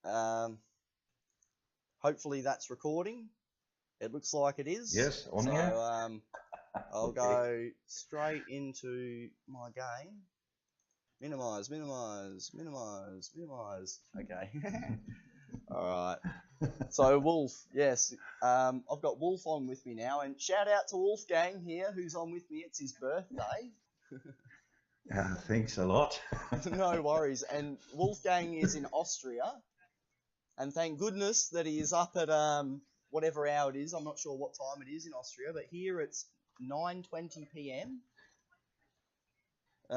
Um, hopefully that's recording. It looks like it is. Yes, on So here. I'll Okay. go straight into my game. Minimize, minimize, minimize, minimize. Okay. All right. So Wolf, yes, I've got Wolf on with me now, and shout out to Wolfgang here, who's on with me. It's his birthday. Yeah, thanks a lot. No worries. And Wolfgang is in Austria, and thank goodness that he is up at whatever hour it is. I'm not sure what time it is in Austria, but here it's 9:20 p.m.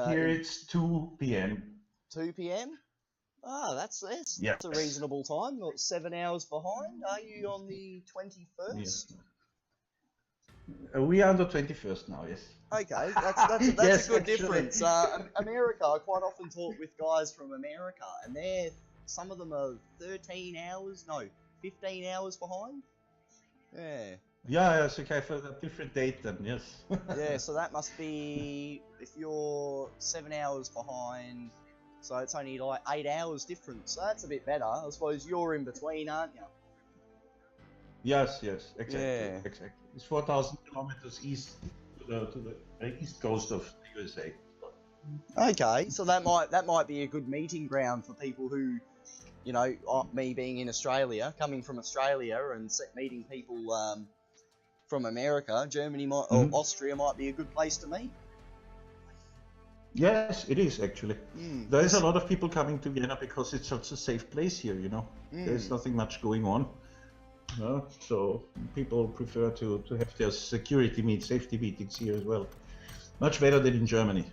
Here In it's 2 p.m. 2 p.m. Ah, that's a Yes. reasonable time. Not 7 hours behind. Are you on the Yeah. 21st? We are on the 21st now, yes. Okay, that's Yes, a good actually. difference. America, I quite often talk with guys from America, and some of them are 13 hours, no, 15 hours behind. Yeah, Yeah, it's okay for a different date then, yes. yeah. So that must be if you're 7 hours behind. So it's only like 8 hours difference. So that's a bit better. I suppose you're in between, aren't you? Yes, exactly, Yeah. exactly. It's 4,000 kilometers east to the east coast of the USA. Okay, so that might be a good meeting ground for people who, me being in Australia, coming from Australia and meeting people from America, Germany or Austria might be a good place to meet. Yes, it is actually. There is a lot of people coming to Vienna because it's such a safe place here, There's nothing much going on. So people prefer to have their safety meetings here as well. Much better than in Germany.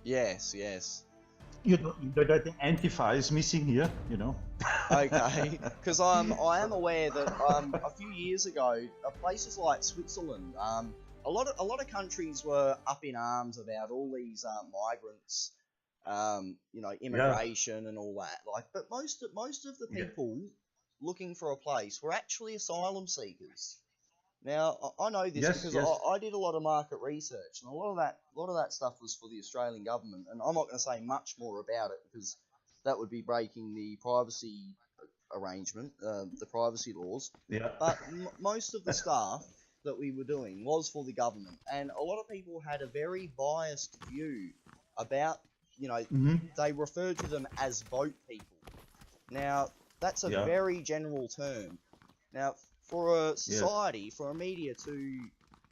Yes. The Antifa is missing here, Okay, because I am aware that a few years ago, places like Switzerland, a lot of countries were up in arms about all these migrants, immigration and all that. But most of the people looking for a place were actually asylum seekers. Now I know this because I did a lot of market research, and a lot of that stuff was for the Australian government. And I'm not going to say much more about it because that would be breaking the privacy arrangement, the privacy laws. Yeah. But most of the stuff that we were doing was for the government, and a lot of people had a very biased view about, they referred to them as vote people. Now, that's a very general term. Now, for a society, for a media to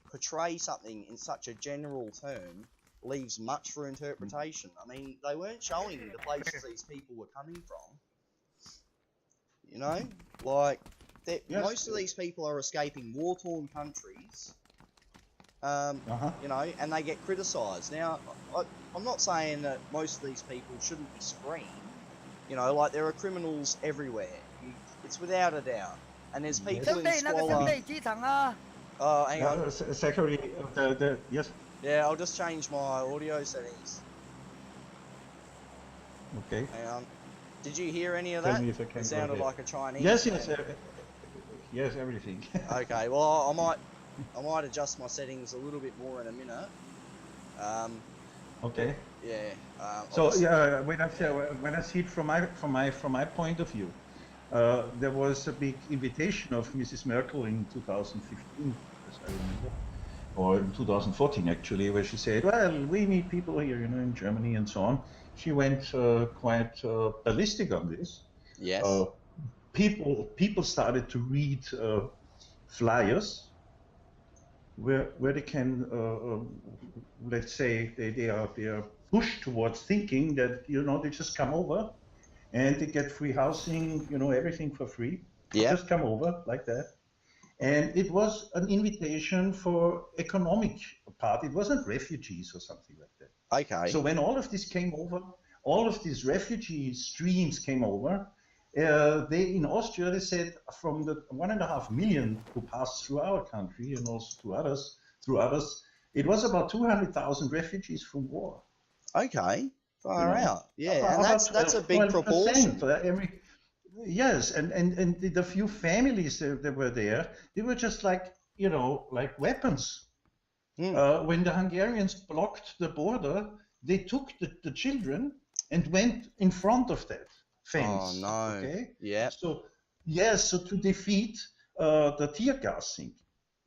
portray something in such a general term leaves much for interpretation. I mean, they weren't showing the places these people were coming from. Most of these people are escaping war-torn countries, and they get criticised. Now, I'm not saying that most of these people shouldn't be screened. There are criminals everywhere. It's without a doubt. And there's people in squalor. Oh, hang on. Zachary, yes. Yeah, I'll just change my audio settings. Okay. Hang on. Did you hear any of that? It sounded like a Chinese. Yes, everything. Okay, well, I might adjust my settings a little bit more in a minute. Okay. Yeah. When I see it from my point of view, there was a big invitation of Mrs. Merkel in 2015, as I remember, or in 2014 actually, where she said, "Well, we need people here, in Germany and so on." She went quite ballistic on this. Yes. People started to read flyers where they can, let's say, they are pushed towards thinking that they just come over and they get free housing, everything for free. Yeah. Just come over like that. And it was an invitation for economic part. It wasn't refugees or something like that. Okay. So when all of this came over, all of these refugee streams came over, in Austria, they said from the 1.5 million who passed through our country and also through others, it was about 200,000 refugees from war. Okay. Far out. Yeah, and that's a big proportion. Yes, and the few families that were there, they were just like weapons. When the Hungarians blocked the border, they took the children and went in front of that, Oh fence. no. Okay. Yeah. So yes, so to defeat the tear gassing.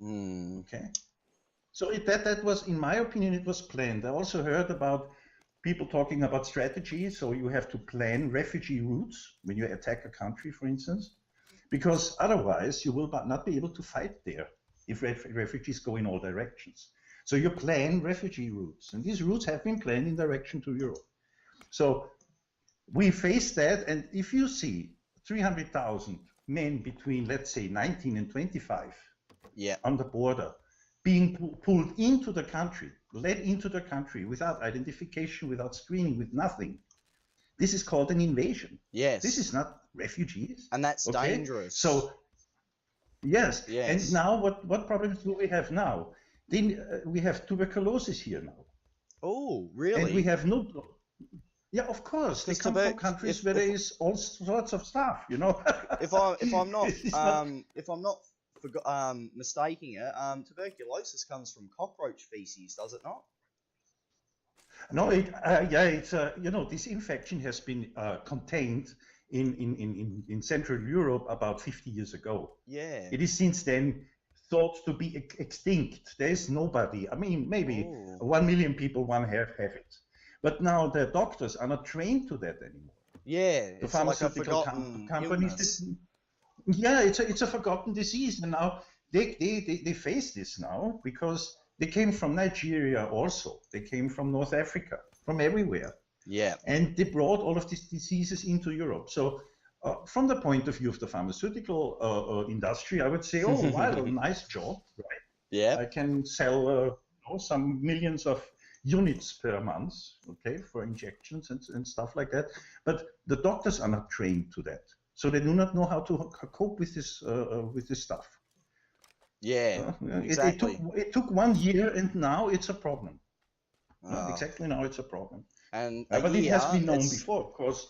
Okay. So that was, in my opinion, it was planned. I also heard about people talking about strategy. So you have to plan refugee routes when you attack a country, for instance, because otherwise you will not be able to fight there if refugees go in all directions. So you plan refugee routes, and these routes have been planned in direction to Europe. So we face that, and if you see 300,000 men between, let's say, 19 and 25 on the border being pulled into the country, led into the country without identification, without screening, with nothing, this is called an invasion. Yes. This is not refugees. And that's dangerous. So, yes. And now what problems do we have now? Then we have tuberculosis here now. Oh, really? And we have no... Yeah, of course. They come from countries where there is all sorts of stuff, you know. if I'm not mistaking it, tuberculosis comes from cockroach feces, does it not? No, it's you know, this infection has been contained in Central Europe about 50 years ago. Yeah. It is since then thought to be extinct. There is nobody. I mean, maybe 1 million people have it, but now the doctors are not trained to that anymore. Yeah, the pharmaceutical companies. Yeah, it's a forgotten disease, and now they face this now because they came from Nigeria also. They came from North Africa, from everywhere. Yeah. And they brought all of these diseases into Europe. So from the point of view of the pharmaceutical industry, I would say, oh, wow, nice job, right? Yeah. I can sell some millions of units per month, okay, for injections and stuff like that. But the doctors are not trained to that. So they do not know how to cope with this stuff. Yeah, exactly. It took 1 year, and now it's a problem. Exactly, now it's a problem. And but it has been known before, of course.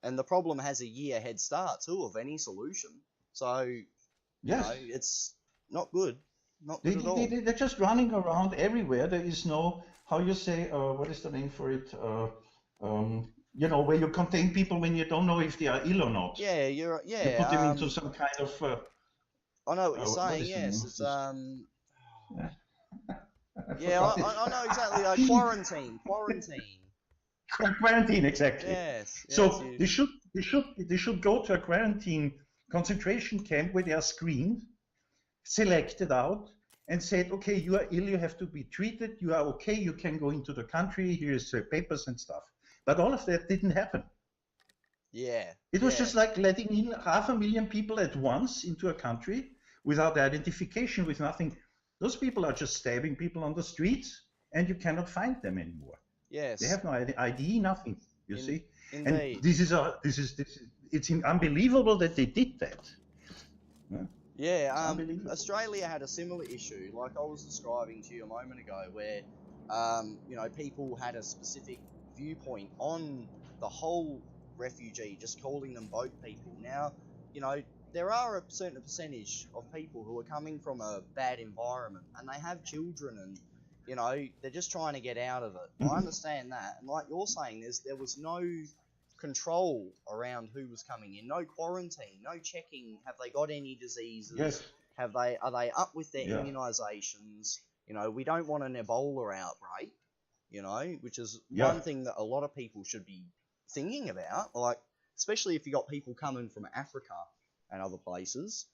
And the problem has a year head start too of any solution. So yes, it's not good. Not good at all. They're just running around everywhere. There is no, how you say, what is the name for it? You know, where you contain people when you don't know if they are ill or not. Yeah, you put them into some kind of. I know what you're saying. Yes, it's Yeah, I know exactly. Quarantine. Quarantine, exactly. Yes. So they should go to a quarantine concentration camp where they are screened, selected out, and said, okay, you are ill, you have to be treated. You are okay, you can go into the country. Here's papers and stuff. But all of that didn't happen. Yeah. It was just like letting in 500,000 people at once into a country without identification, with nothing. Those people are just stabbing people on the streets, and you cannot find them anymore. Yes. They have no ID, nothing. You see. Indeed. And this is it's unbelievable that they did that. Yeah. Australia had a similar issue, like I was describing to you a moment ago, where you know, people had a specific viewpoint on the whole refugee, just calling them boat people. Now, you know, there are a certain percentage of people who are coming from a bad environment, and they have children, and you know, they're just trying to get out of it. I understand that, and like you're saying, there was no control around who was coming in, no quarantine, no checking. Have they got any diseases? Yes. Are they up with their immunisations? You know, we don't want an Ebola outbreak. You know, which is one thing that a lot of people should be thinking about. Like, especially if you got people coming from Africa and other places.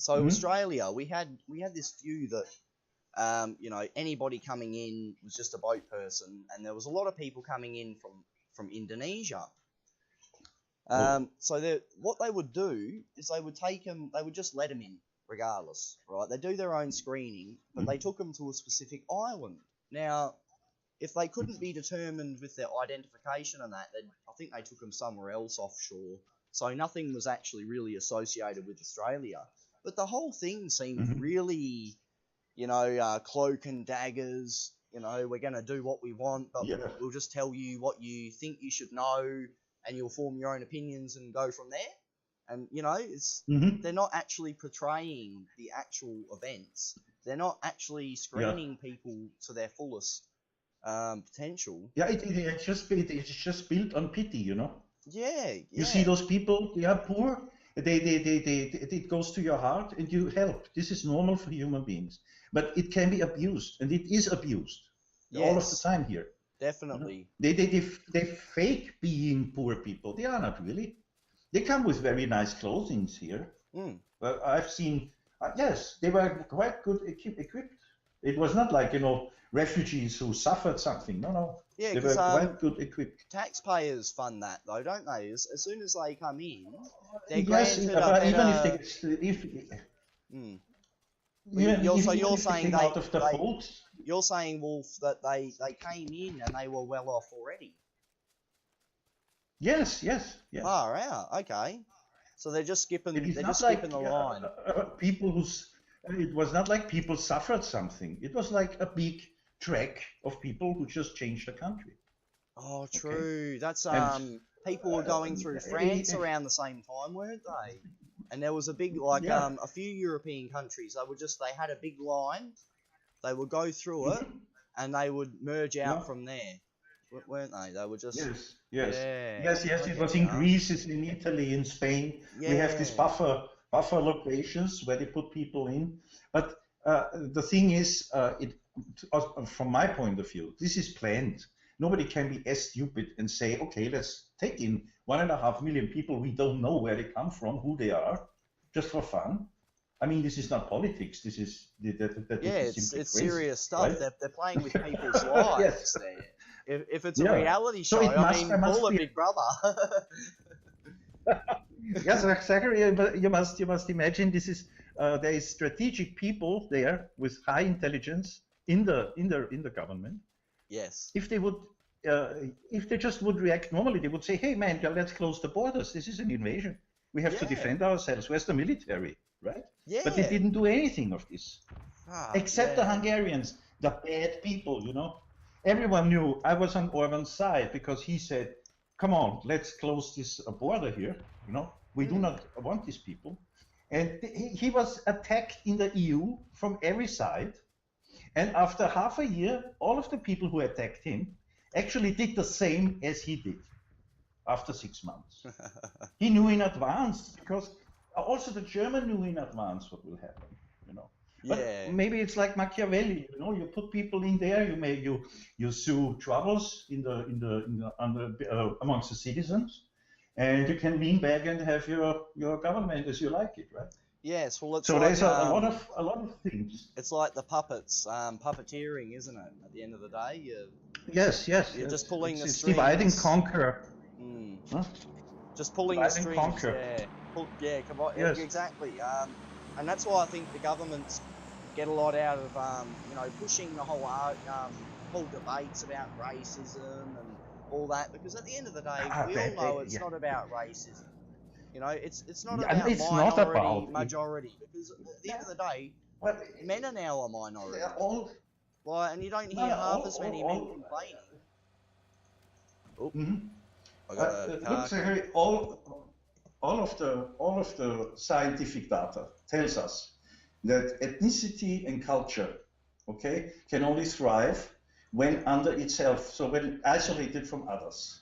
Australia, we had this view that you know, anybody coming in was just a boat person, and there was a lot of people coming in from Indonesia. So what they would do is they would just let them in regardless, right? They do their own screening, but they took them to a specific island. Now, if they couldn't be determined with their identification and that, then I think they took them somewhere else offshore. So nothing was actually really associated with Australia. But the whole thing seemed really, you know, cloak and daggers. You know, we're going to do what we want, but we'll just tell you what you think you should know, and you'll form your own opinions and go from there. And, you know, it's they're not actually portraying the actual events. They're not actually screening people to their fullest potential. Yeah, it's just built on pity, you know. Yeah, You see yeah. those people, they are poor, it goes to your heart and you help. This is normal for human beings. But it can be abused, and it is abused all of the Yes, time here. You know? definitely. They fake being poor people. They are not really. They come with very nice clothing here. Mm. Well, I've seen, yes, they were quite good equipped. It was not like, refugees who suffered something. No, no. Yeah, They because were quite good equipped. taxpayers fund that though, don't they? As soon as they come in, they're Yes, granted a but even if better. they, if Mm. Well, even, you're even if they saying came out of the they boat, you're saying, Wolf, that they came in and they were well off already. yes, yes, yes. Far out. Okay. So they're just It skipping. is They're not just like skipping the line. people who's. It was not like people suffered something. It was like a big trek of people who just changed the country. Oh, Okay, true. That's and people were going through France around the same time, weren't they? And there was a big yeah. a few European countries. They had a big line. They would go through it, and they would merge Yeah. out from there, weren't they? They were just Yes, yes, yeah. yes, yes. I It get was in ya. Greece, it's in Italy, in Spain. We have these Yeah. buffer locations where they put people in. But the thing is, from my point of view, this is planned. Nobody can be as stupid and say, okay, let's take in 1.5 million people. We don't know where they come from, who they are, just for fun. I mean, this is not politics. This is that Yeah, would be simply it's crazy, serious stuff. right? They're playing with people's Yes, lives there. If it's a yeah. reality So show, it I must mean, there call must it be. Big Brother. Yes, exactly. But you must imagine this is there is strategic people there with high intelligence in the government. Yes. If they would, uh, if they just would react normally, they would say, "Hey, man, let's close the borders. This is an invasion. We have to Yeah. defend ourselves. Where's the military, right?" But they Yeah. didn't do anything of this, Ah, except the yeah. Hungarians, the bad people. Everyone knew I was on Orban's side because he said, "Come on, let's close this border here. We do not want these people." And he was attacked in the EU from every side. And after half a year, all of the people who attacked him actually did the same as he did after 6 months. He knew in advance because also the German knew in advance what will happen. But Yeah. maybe it's like Machiavelli, you put people in there, you sow troubles amongst the citizens, and you can lean back and have your government as you like it, right? Yes. Well, it's So like there's a lot of things. it's like the puppets, puppeteering, isn't it? At the end of the day, Yes, you're just yes. pulling the It's divide and strings. conquer. Mm. Huh? Just pulling Divide the and strings. conquer. Yeah. Come on. Yes. Exactly. And that's why I think the governments get a lot out of pushing the whole debates about racism and all that, because at the end of the day, we all know it's not about racism. It's not And about it's not minority about it. majority, because at the end of the day, Well, men are now a minority. all, And you don't no, hear no, half as many men complaining. Oh, I got a car. look, Zachary, all of the scientific data tells us that ethnicity and culture, okay, can only thrive when under itself, so when isolated from others.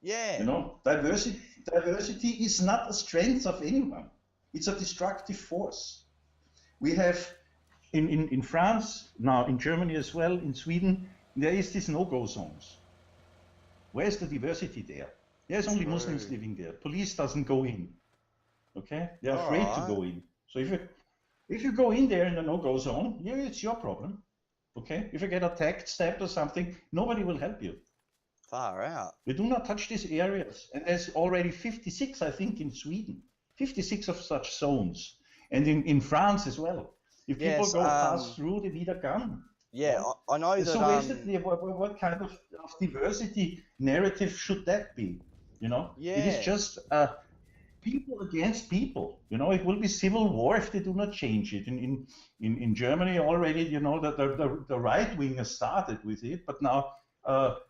Yeah. Diversity is not a strength of anyone. It's a destructive force. We have in France, now in Germany as well, in Sweden, there is these no-go zones. Where's the diversity there? There's only Muslims living there. Police doesn't go in. Okay? They're afraid to go in. So if you go in there in the no-go zone, yeah, it's your problem. Okay? If you get attacked, stabbed or something, nobody will help you. Far out. We do not touch these areas. And there's already 56, I think, in Sweden. 56 of such zones. And in France as well. If people go pass through, they need a gun. Yeah, I know that. So what kind of diversity narrative should that be? Yeah. It is just people against people. It will be civil war if they do not change it. In Germany already, that the right wingers started with it, but now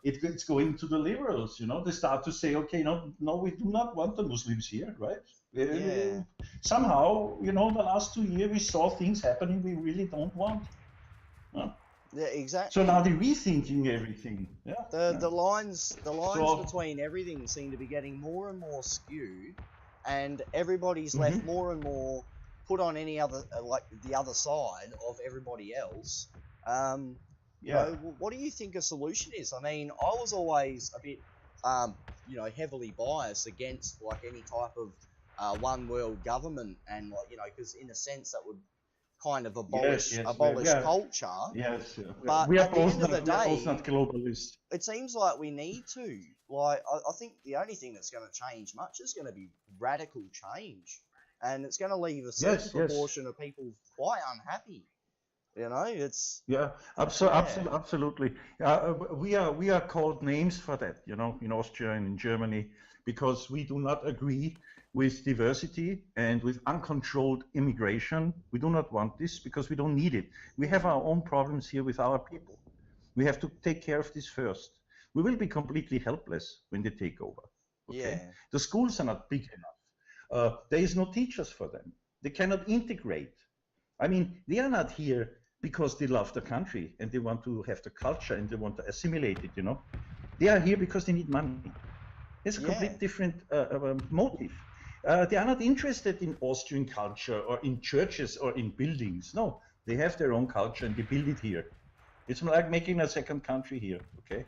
it's going to the liberals. They start to say, okay, no, we do not want the Muslims here, right? Yeah. Somehow, the last 2 years we saw things happening we really don't want. Yeah, So now exactly. they're rethinking everything. Yeah. Yeah. The lines So. between everything seem to be getting more and more skewed, and everybody's left Hmm. more and more put on any other like the other side of everybody else. Um, Yeah. what do you think a solution is? I mean, I was always a bit um, heavily biased against like any type of one world government, and like because in a sense that would kind of Yes. Yes. abolish Yeah. culture. Yes. But We are at the both end of the not. We are both day, not globalists. it seems like we need to. Like, I think the only thing that's going to change much is going to be radical change. And it's going to leave a certain Yes. Yes. proportion of people quite unhappy. It's, Yeah, yeah, absolutely. We are called names for that, in Austria and in Germany, because we do not agree with diversity and with uncontrolled immigration. We do not want this because we don't need it. We have our own problems here with our people. We have to take care of this first. We will be completely helpless when they take over. Okay, yeah, the schools are not big enough. There is no teachers for them. They cannot integrate. I mean, they are not here because they love the country and they want to have the culture and they want to assimilate it. They are here because they need money. It's a yeah, complete different motive. They are not interested in Austrian culture or in churches or in buildings. No, they have their own culture and they build it here. It's like making a second country here, okay?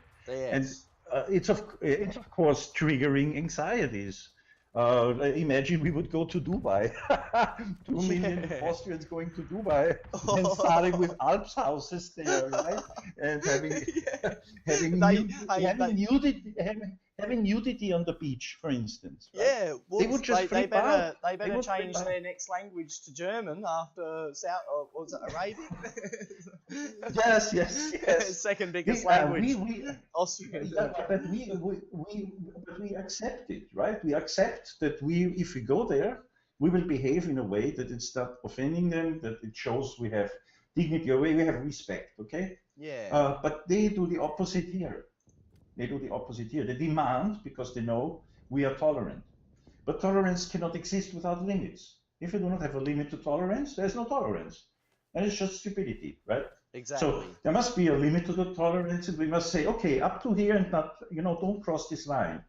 And yes. it's of course triggering anxieties. Imagine we would go to Dubai, 2 million Yeah. Austrians going to Dubai and starting with Alps houses there, right? And having Yeah. having They, nu- hey, having nudity having nudity on the beach, for instance, right? yeah, They well, would just flip out. they They better would flip change out. their next language to German after South, or was it Arabic? Yes, yes, yes. Second biggest We, language, we Austrian. Yeah, but we accept it, right? We accept that if we go there, we will behave in a way that it's not offending them, that it shows we have dignity, or we have respect, okay? Yeah, But they do the opposite here. They do the opposite here. They demand because they know we are tolerant. But tolerance cannot exist without limits. If you do not have a limit to tolerance, there's no tolerance. And it's just stupidity, right? So exactly. there must be a limit to the tolerance, and we must say, okay, up to here and not, don't cross this line.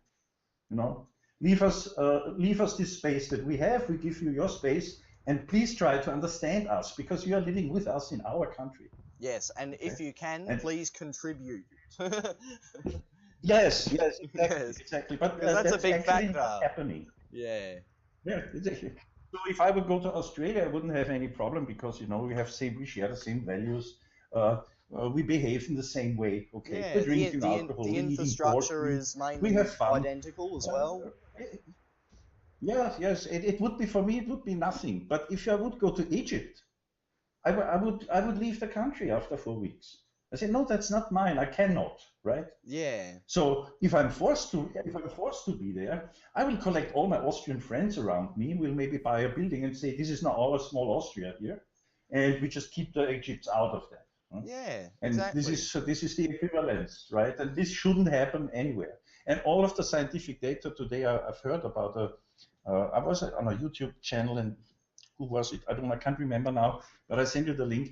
You know, leave us this space that we have. We give you your space, and please try to understand us because you are living with us in our country. Yes, and Okay, if you can, and please contribute. yes, yes, exactly, Yes, exactly. But because that's a that's big actually not factor. happening. Yeah, Yeah, exactly. So if I would go to Australia, I wouldn't have any problem because we share the same values. Uh, we behave in the same way. Okay, we're yeah. drinking alcohol, The we're eating pork, infrastructure is we have mainly fun. identical as Uh, well. yes, yes. It would be for me. It would be nothing. But if I would go to Egypt, I would leave the country after 4 weeks. I say no, that's not mine. I cannot. Right. Yeah, So if I'm forced to be there, I will collect all my Austrian friends around me. We'll maybe buy a building and say this is now our small Austria here, and we just keep the Egypts out of that. Huh? yeah, And exactly. this is the equivalence, right? And this shouldn't happen anywhere. And all of the scientific data today, I've heard about. I was on a YouTube channel, and who was it? I can't remember now, but I sent you the link.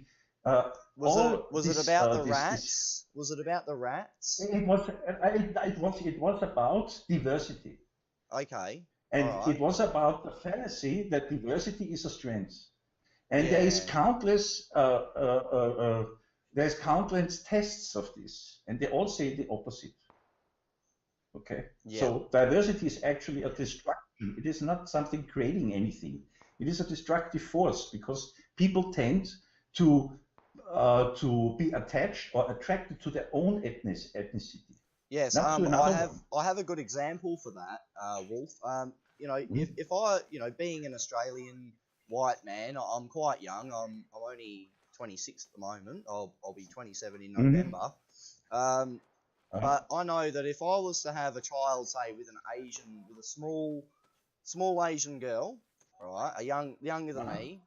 All Was it this about the this rats? Was it about the rats? it was about diversity, Okay, all and right. it was about the fallacy that diversity is a strength. And Yeah, there's countless tests of this, and they all say the opposite. Okay, yeah. so diversity is actually a destruction. It is not something creating anything. It is a destructive force because people tend to be attached or attracted to their own ethnicity, Yes, not to another one. I have a good example for that, Wolf. Mhm. If I, being an Australian white man, I'm quite young. I'm only 26 at the moment. I'll be 27 in Mhm. November. Um, Uh, but I know that if I was to have a child, say, with with a small Asian girl, right, younger than uh, me,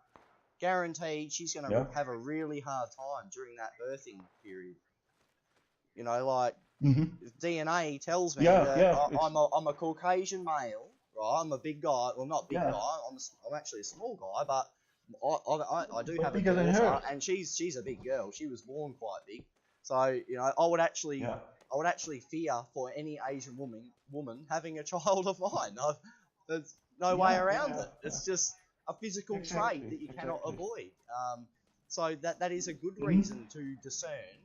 guaranteed she's gonna yeah. have a really hard time during that birthing period. Like Mhm. DNA tells me Yeah, that yeah, it's I'm a Caucasian male, right? I'm a big guy. Well, not big yeah, guy. I'm actually a small guy, but I do have a bigger than daughter, her. and she's a big girl. She was born quite big, so you know I would actually fear for any Asian woman having a child of mine. There's no way around it. It's just a physical trait that you cannot avoid. So that is a good reason to discern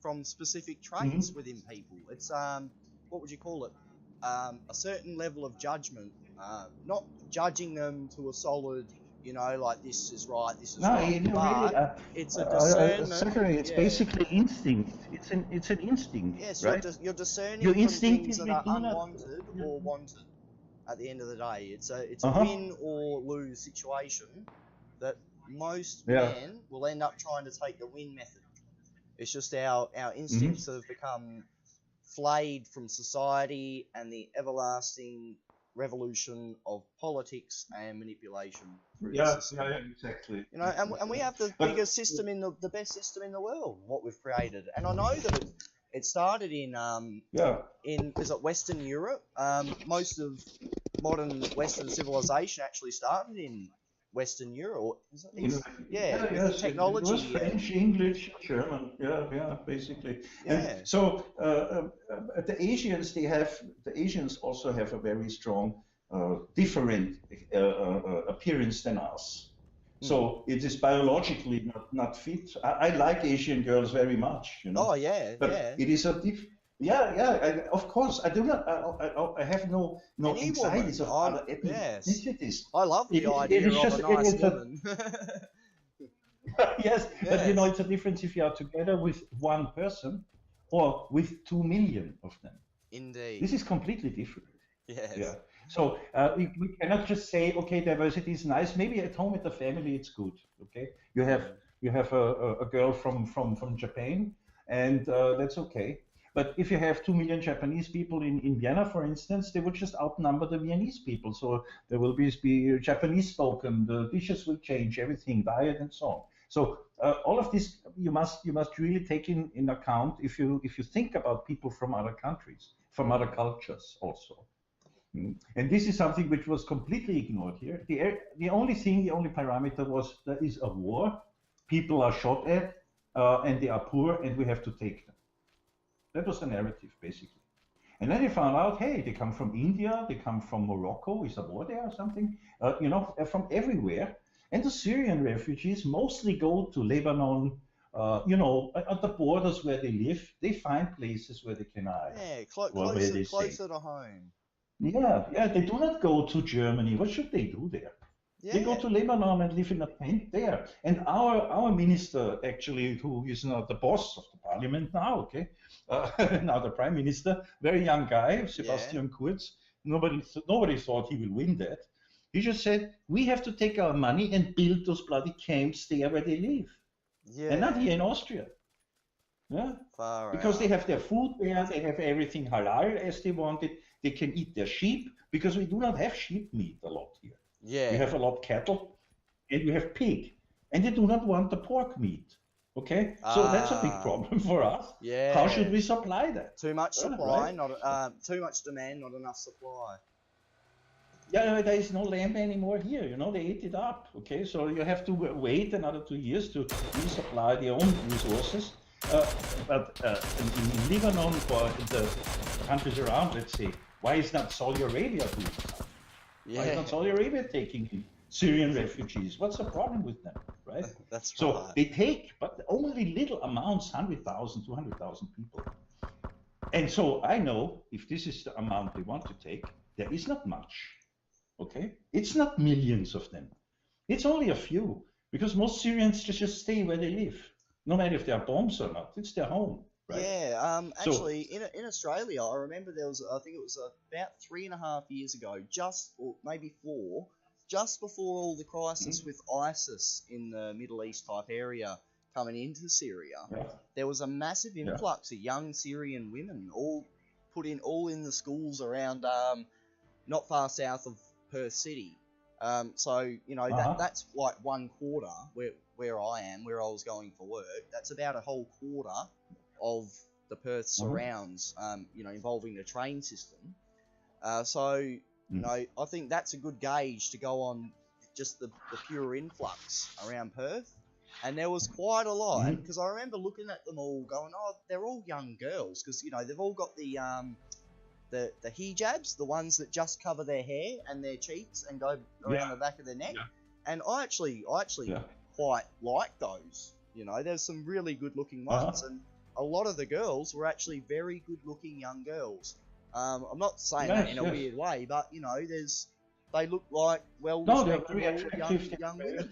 from specific traits within people. It's what would you call it? A certain level of judgment, not judging them to a solid, you know, like this is right, this is wrong. But it's a discernment. Certainly, it's basically instinct. It's an instinct, yes, right? You're discerning Your from instinct things is that are we do unwanted or wanted. At the end of the day, it's a Uh-huh. win or lose situation that most men will end up trying to take the win method. It's just our instincts have become flayed from society and the everlasting revolution of politics and manipulation through the system. Exactly. You know, and we have the biggest system the best system in the world, what we've created. And I know that it started in is it Western Europe? Most of modern Western civilization actually started in Western Europe. With technology. It was French, English, German. Basically. Yeah. And so the Asians also have a very strong, different appearance than us. So it is biologically not fit. I like Asian girls very much, you know. Oh yeah, but it is a of course, I do not. I have no anxieties of other ethnicities. I love the idea of a nice woman. Yes, but you know, it's a difference if you are together with one person or with 2 million of them. Indeed. This is completely different. Yes. Yeah. So we cannot just say, okay, diversity is nice. Maybe at home with the family it's good. Okay, you have a girl from Japan, and that's okay. But if you have 2 million Japanese people in Vienna, for instance, they would just outnumber the Viennese people. So there will be Japanese spoken, the dishes will change, everything, diet and so on. So all of this you must really take in account if you think about people from other countries, from other cultures also. And this is something which was completely ignored here. The only parameter was there is a war, people are shot at, and they are poor, and we have to take them. That was the narrative, basically. And then they found out, hey, they come from India, they come from Morocco, is a war there or something? From everywhere. And the Syrian refugees mostly go to Lebanon, at the borders where they live, they find places where they can hide. Yeah, closer to home. Yeah, they do not go to Germany. What should they do there? Yeah. They go to Lebanon and live in a tent there. And our minister, actually, who is now the boss of the parliament now, okay, now the prime minister, very young guy, Sebastian Kurz. Nobody thought he will win that. He just said, we have to take our money and build those bloody camps there where they live. Yeah. And not here in Austria. Yeah. Because they have their food there, they have everything halal as they want it. They can eat their sheep, because we do not have sheep meat a lot here. Yeah. We have a lot of cattle, and we have pig. And they do not want the pork meat. Okay? So that's a big problem for us. Yeah. How should we supply that? Too much supply, too much demand, not enough supply. Yeah, there is no lamb anymore here. You know, they ate it up. Okay, so you have to wait another 2 years to resupply their own resources. But in Lebanon or in the countries around, let's say, why is not Saudi Arabia doing something? Yeah. Why is not Saudi Arabia taking in Syrian refugees? What's the problem with them, right? That's so right. They take, but only little amounts, 100,000, 200,000 people. And so I know if this is the amount they want to take, there is not much. Okay, it's not millions of them. It's only a few, because most Syrians just stay where they live, no matter if there are bombs or not. It's their home. Right? Yeah. Actually, in Australia, I remember there was, I think it was about 3.5 years ago, or maybe 4, just before all the crisis with ISIS in the Middle East type area coming into Syria. Yeah. There was a massive influx of young Syrian women, all in the schools around, not far south of Perth City. So you know that's like 1/4 where I am, where I was going for work. That's about a whole quarter of the Perth surrounds. Involving the train system. So you know, I think that's a good gauge to go on just the pure influx around Perth. And there was quite a lot, because I remember looking at them all going, oh, they're all young girls, because, you know, they've all got the hijabs, the ones that just cover their hair and their cheeks and go around the back of their neck. And I actually quite like those. You know, there's some really good looking ones, and a lot of the girls were actually very good looking young girls. I'm not saying that in a weird way, but, you know, they look like well-respected young women.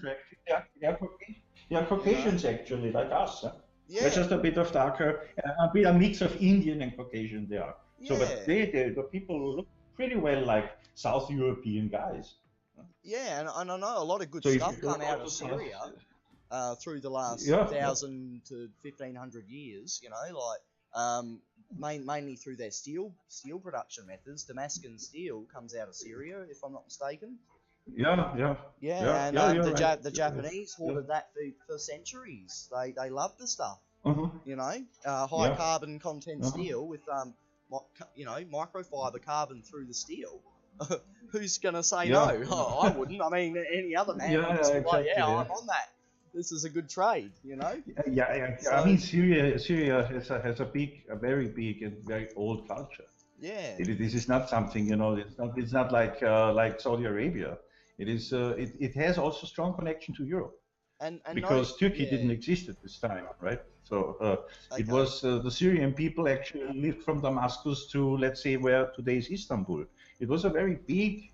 They are Caucasians, actually, like us. Huh? Yeah. They're just a bit of darker, a mix of Indian and Caucasian they are. Yeah. So, but the people look pretty well like South European guys. Yeah, and I know a lot of good stuff come out of Syria through the last 1,000 to 1,500 years, you know, like mainly through their steel production methods. Damascus steel comes out of Syria, if I'm not mistaken. Yeah. And the Japanese hoarded that for centuries. They loved the stuff. You know, high carbon content steel with you know, microfiber carbon through the steel. Who's gonna say no? Oh, I wouldn't. I mean, any other man would just be like, I'm on that. This is a good trade, you know. So, I mean, Syria has a very big and very old culture. Yeah. This is not something, you know. It's not like Saudi Arabia. It is. It has also strong connection to Europe. And because Turkey didn't exist at this time, right? So it was the Syrian people actually lived from Damascus to, let's say, where today is Istanbul. It was a very big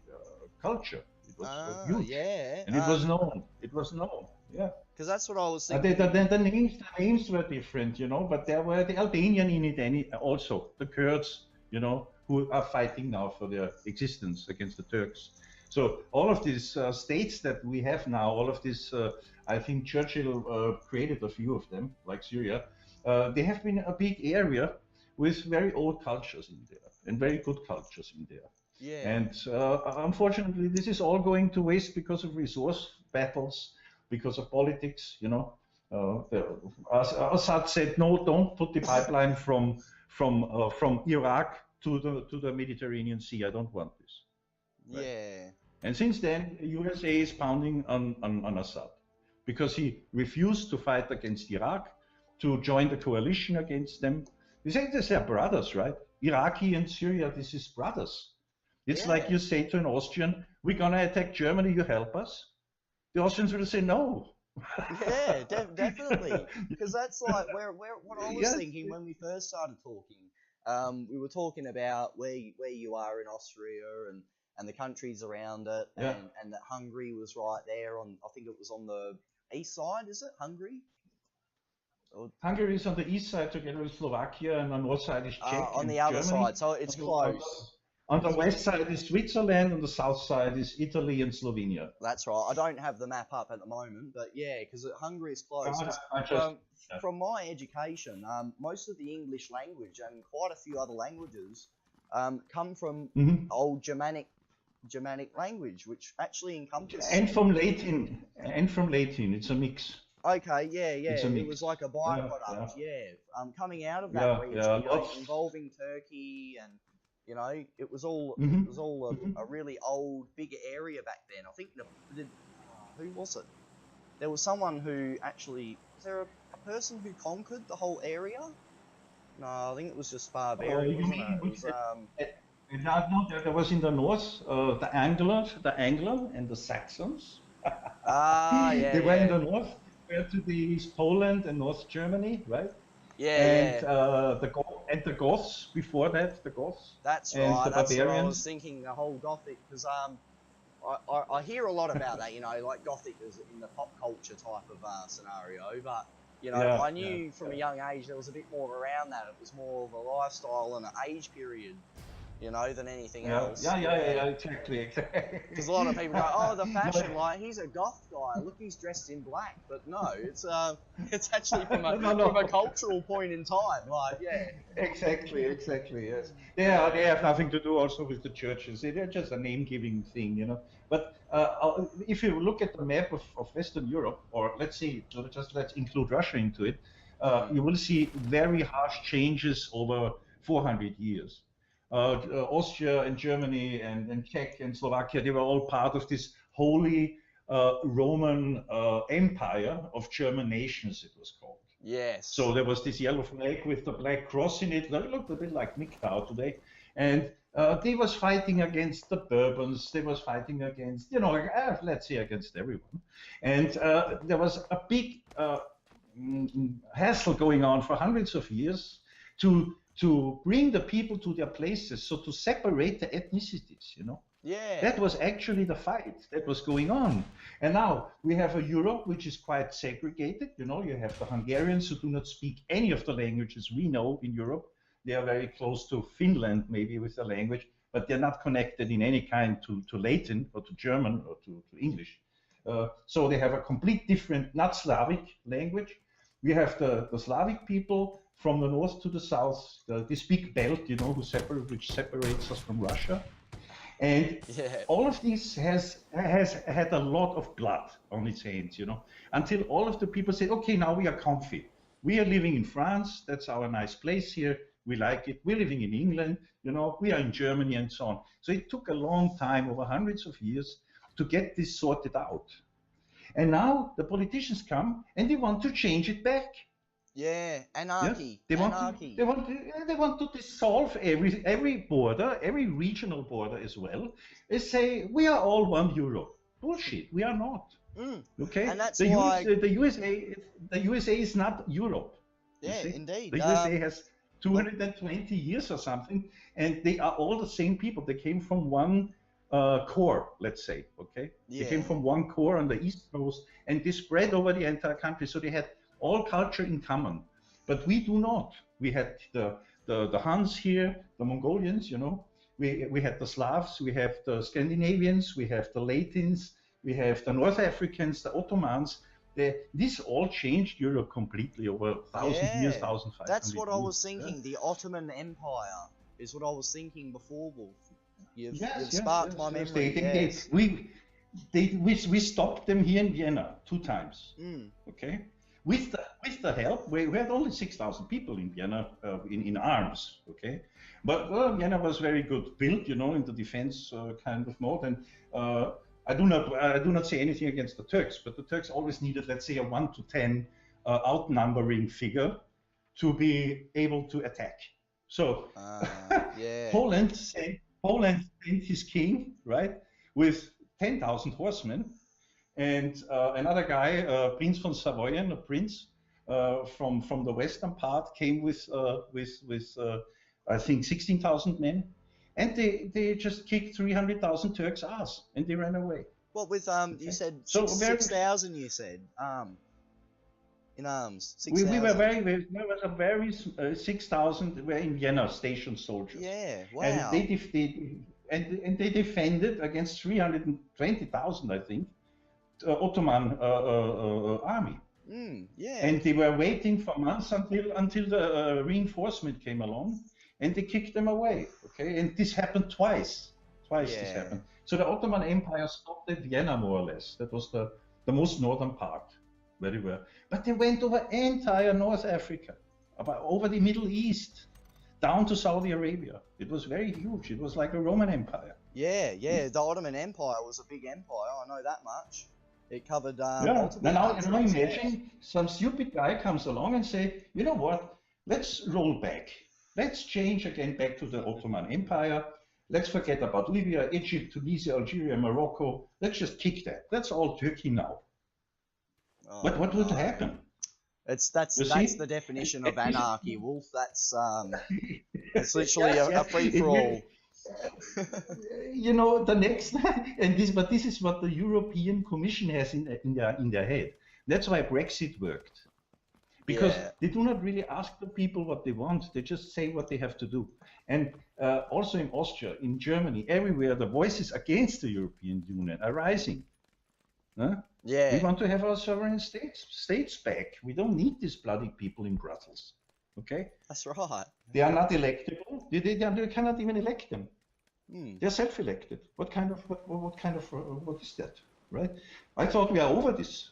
culture. It was huge, and it was known. Because that's what I was thinking. The names were different, you know, but there were the Albanian in it, also the Kurds, you know, who are fighting now for their existence against the Turks. So all of these states that we have now, all of these, I think Churchill created a few of them, like Syria. They have been a big area with very old cultures in there and very good cultures in there. Yeah. And unfortunately, this is all going to waste because of resource battles, because of politics. You know, Assad said, no, don't put the pipeline from Iraq to the Mediterranean Sea. I don't want this. Right? Yeah. And since then, USA is pounding on Assad because he refused to fight against Iraq, to join the coalition against them. They say they're brothers, right? Iraqi and Syria, this is brothers. It's like you say to an Austrian, we're going to attack Germany, you help us. The Austrians will say no. Yeah, definitely. Because that's like what I was thinking when we first started talking. We were talking about where you are in Austria and the countries around it, and that Hungary was right there on, I think it was on the east side, is it, Hungary? Hungary is on the east side together with Slovakia, and on the north side is Czech. On the other side, so it's close. On the west side is Switzerland, on the south side is Italy and Slovenia. That's right. I don't have the map up at the moment, but yeah, because Hungary is close. From my education, most of the English language and quite a few other languages come from old Germanic language, which actually encompasses... And from Latin, it's a mix. Okay, it was like a byproduct, coming out of that region, involving Turkey, and you know, it was all a really old, big area back then. I think who was it? There was someone who actually, was there a person who conquered the whole area? No, I think it was just barbarian, wasn't it? It was, no, there was in the north the Angler and the Saxons. They were in the north. To the East Poland and North Germany, right? And the Goths before that, the Goths. That's right. That's what I was thinking. The whole Gothic, because I hear a lot about that. You know, like Gothic is in the pop culture type of scenario, but you know, I knew from a young age there was a bit more around that. It was more of a lifestyle and an age period, you know, than anything else. Exactly. Because a lot of people go, oh, the fashion, like, he's a goth guy, look, he's dressed in black. But no, it's actually from a cultural point in time, like, Exactly, yes. They have nothing to do also with the churches. They're just a name-giving thing, you know. But if you look at the map of Western Europe, or let's include Russia into it, you will see very harsh changes over 400 years. Austria and Germany and Czech and Slovakia, they were all part of this holy Roman Empire of German nations, it was called. Yes. So there was this yellow flag with the black cross in it. That looked a bit like MGTOW today. And they was fighting against the Bourbons. They was fighting against, let's say against everyone. And there was a big hassle going on for hundreds of years to bring the people to their places, so to separate the ethnicities, Yeah. That was actually the fight that was going on. And now we have a Europe which is quite segregated. You have the Hungarians who do not speak any of the languages we know in Europe. They are very close to Finland, maybe, with the language, but they're not connected in any kind to Latin or to German or to English. So they have a complete different, not Slavic language. We have the Slavic people from the north to the south, this big belt, which separates us from Russia. And all of this has had a lot of blood on its hands, until all of the people said, okay, now we are comfy. We are living in France. That's our nice place here. We like it. We're living in England. We are in Germany and so on. So it took a long time, over hundreds of years, to get this sorted out. And now the politicians come and they want to change it back. Yeah, anarchy. Yeah? Anarchy. They want to dissolve every border, every regional border as well. They say we are all one Europe. Bullshit. We are not. Okay. And that's the why the USA is not Europe. Yeah, indeed. The USA has 220 years or something, and they are all the same people. They came from one core, let's say. Okay. Yeah. They came from one core on the East Coast, and they spread over the entire country. So they had all culture in common, but we do not. We had the Huns here, the Mongolians, we had the Slavs, we have the Scandinavians, we have the Latins, we have the North Africans, the Ottomans. This all changed Europe completely over 1,000 years, 1,500 That's what years. I was thinking. The Ottoman Empire is what I was thinking before, Wolf. You've sparked my memory. We stopped them here in Vienna 2 times. Okay. With the help, we had only 6,000 people in Vienna in arms, okay? But Vienna was very good built, in the defense kind of mode. And I do not say anything against the Turks, but the Turks always needed, let's say, a 1 to 10 outnumbering figure to be able to attack. So Poland sent his king, right, with 10,000 horsemen. And another guy, Prince von Savoyen, a prince from the western part, came with I think 16,000 men, and they just kicked 300,000 Turks' ass, and they ran away. What with you said 6,000? You said in arms. 6,000. We were there was a very 6,000 were in Vienna stationed soldiers. Yeah, wow. And they defended against 320,000, I think. Ottoman army. And they were waiting for months until the reinforcement came along, and they kicked them away. Okay, and this happened twice. This happened. So the Ottoman Empire stopped at Vienna, more or less. That was the most northern part, very well. But they went over entire North Africa, over the Middle East, down to Saudi Arabia. It was very huge. It was like a Roman Empire. Yeah. The Ottoman Empire was a big empire. I know that much. It covered multiple Now imagine some stupid guy comes along and say, you know what, let's roll back. Let's change again back to the Ottoman Empire. Let's forget about Libya, Egypt, Tunisia, Algeria, Morocco. Let's just kick that. That's all Turkey now. But what would happen? That's the definition of anarchy, Wolf. That's it's literally a free-for-all. The next but this is what the European Commission has in their head. That's why Brexit worked, because they do not really ask the people what they want. They just say what they have to do. And also in Austria, in Germany, everywhere the voices against the European Union are rising. We want to have our sovereign states back. We don't need these bloody people in Brussels. Okay, that's right. They are not electable. They cannot even elect them. They're self-elected. What is that, right? I thought we are over this.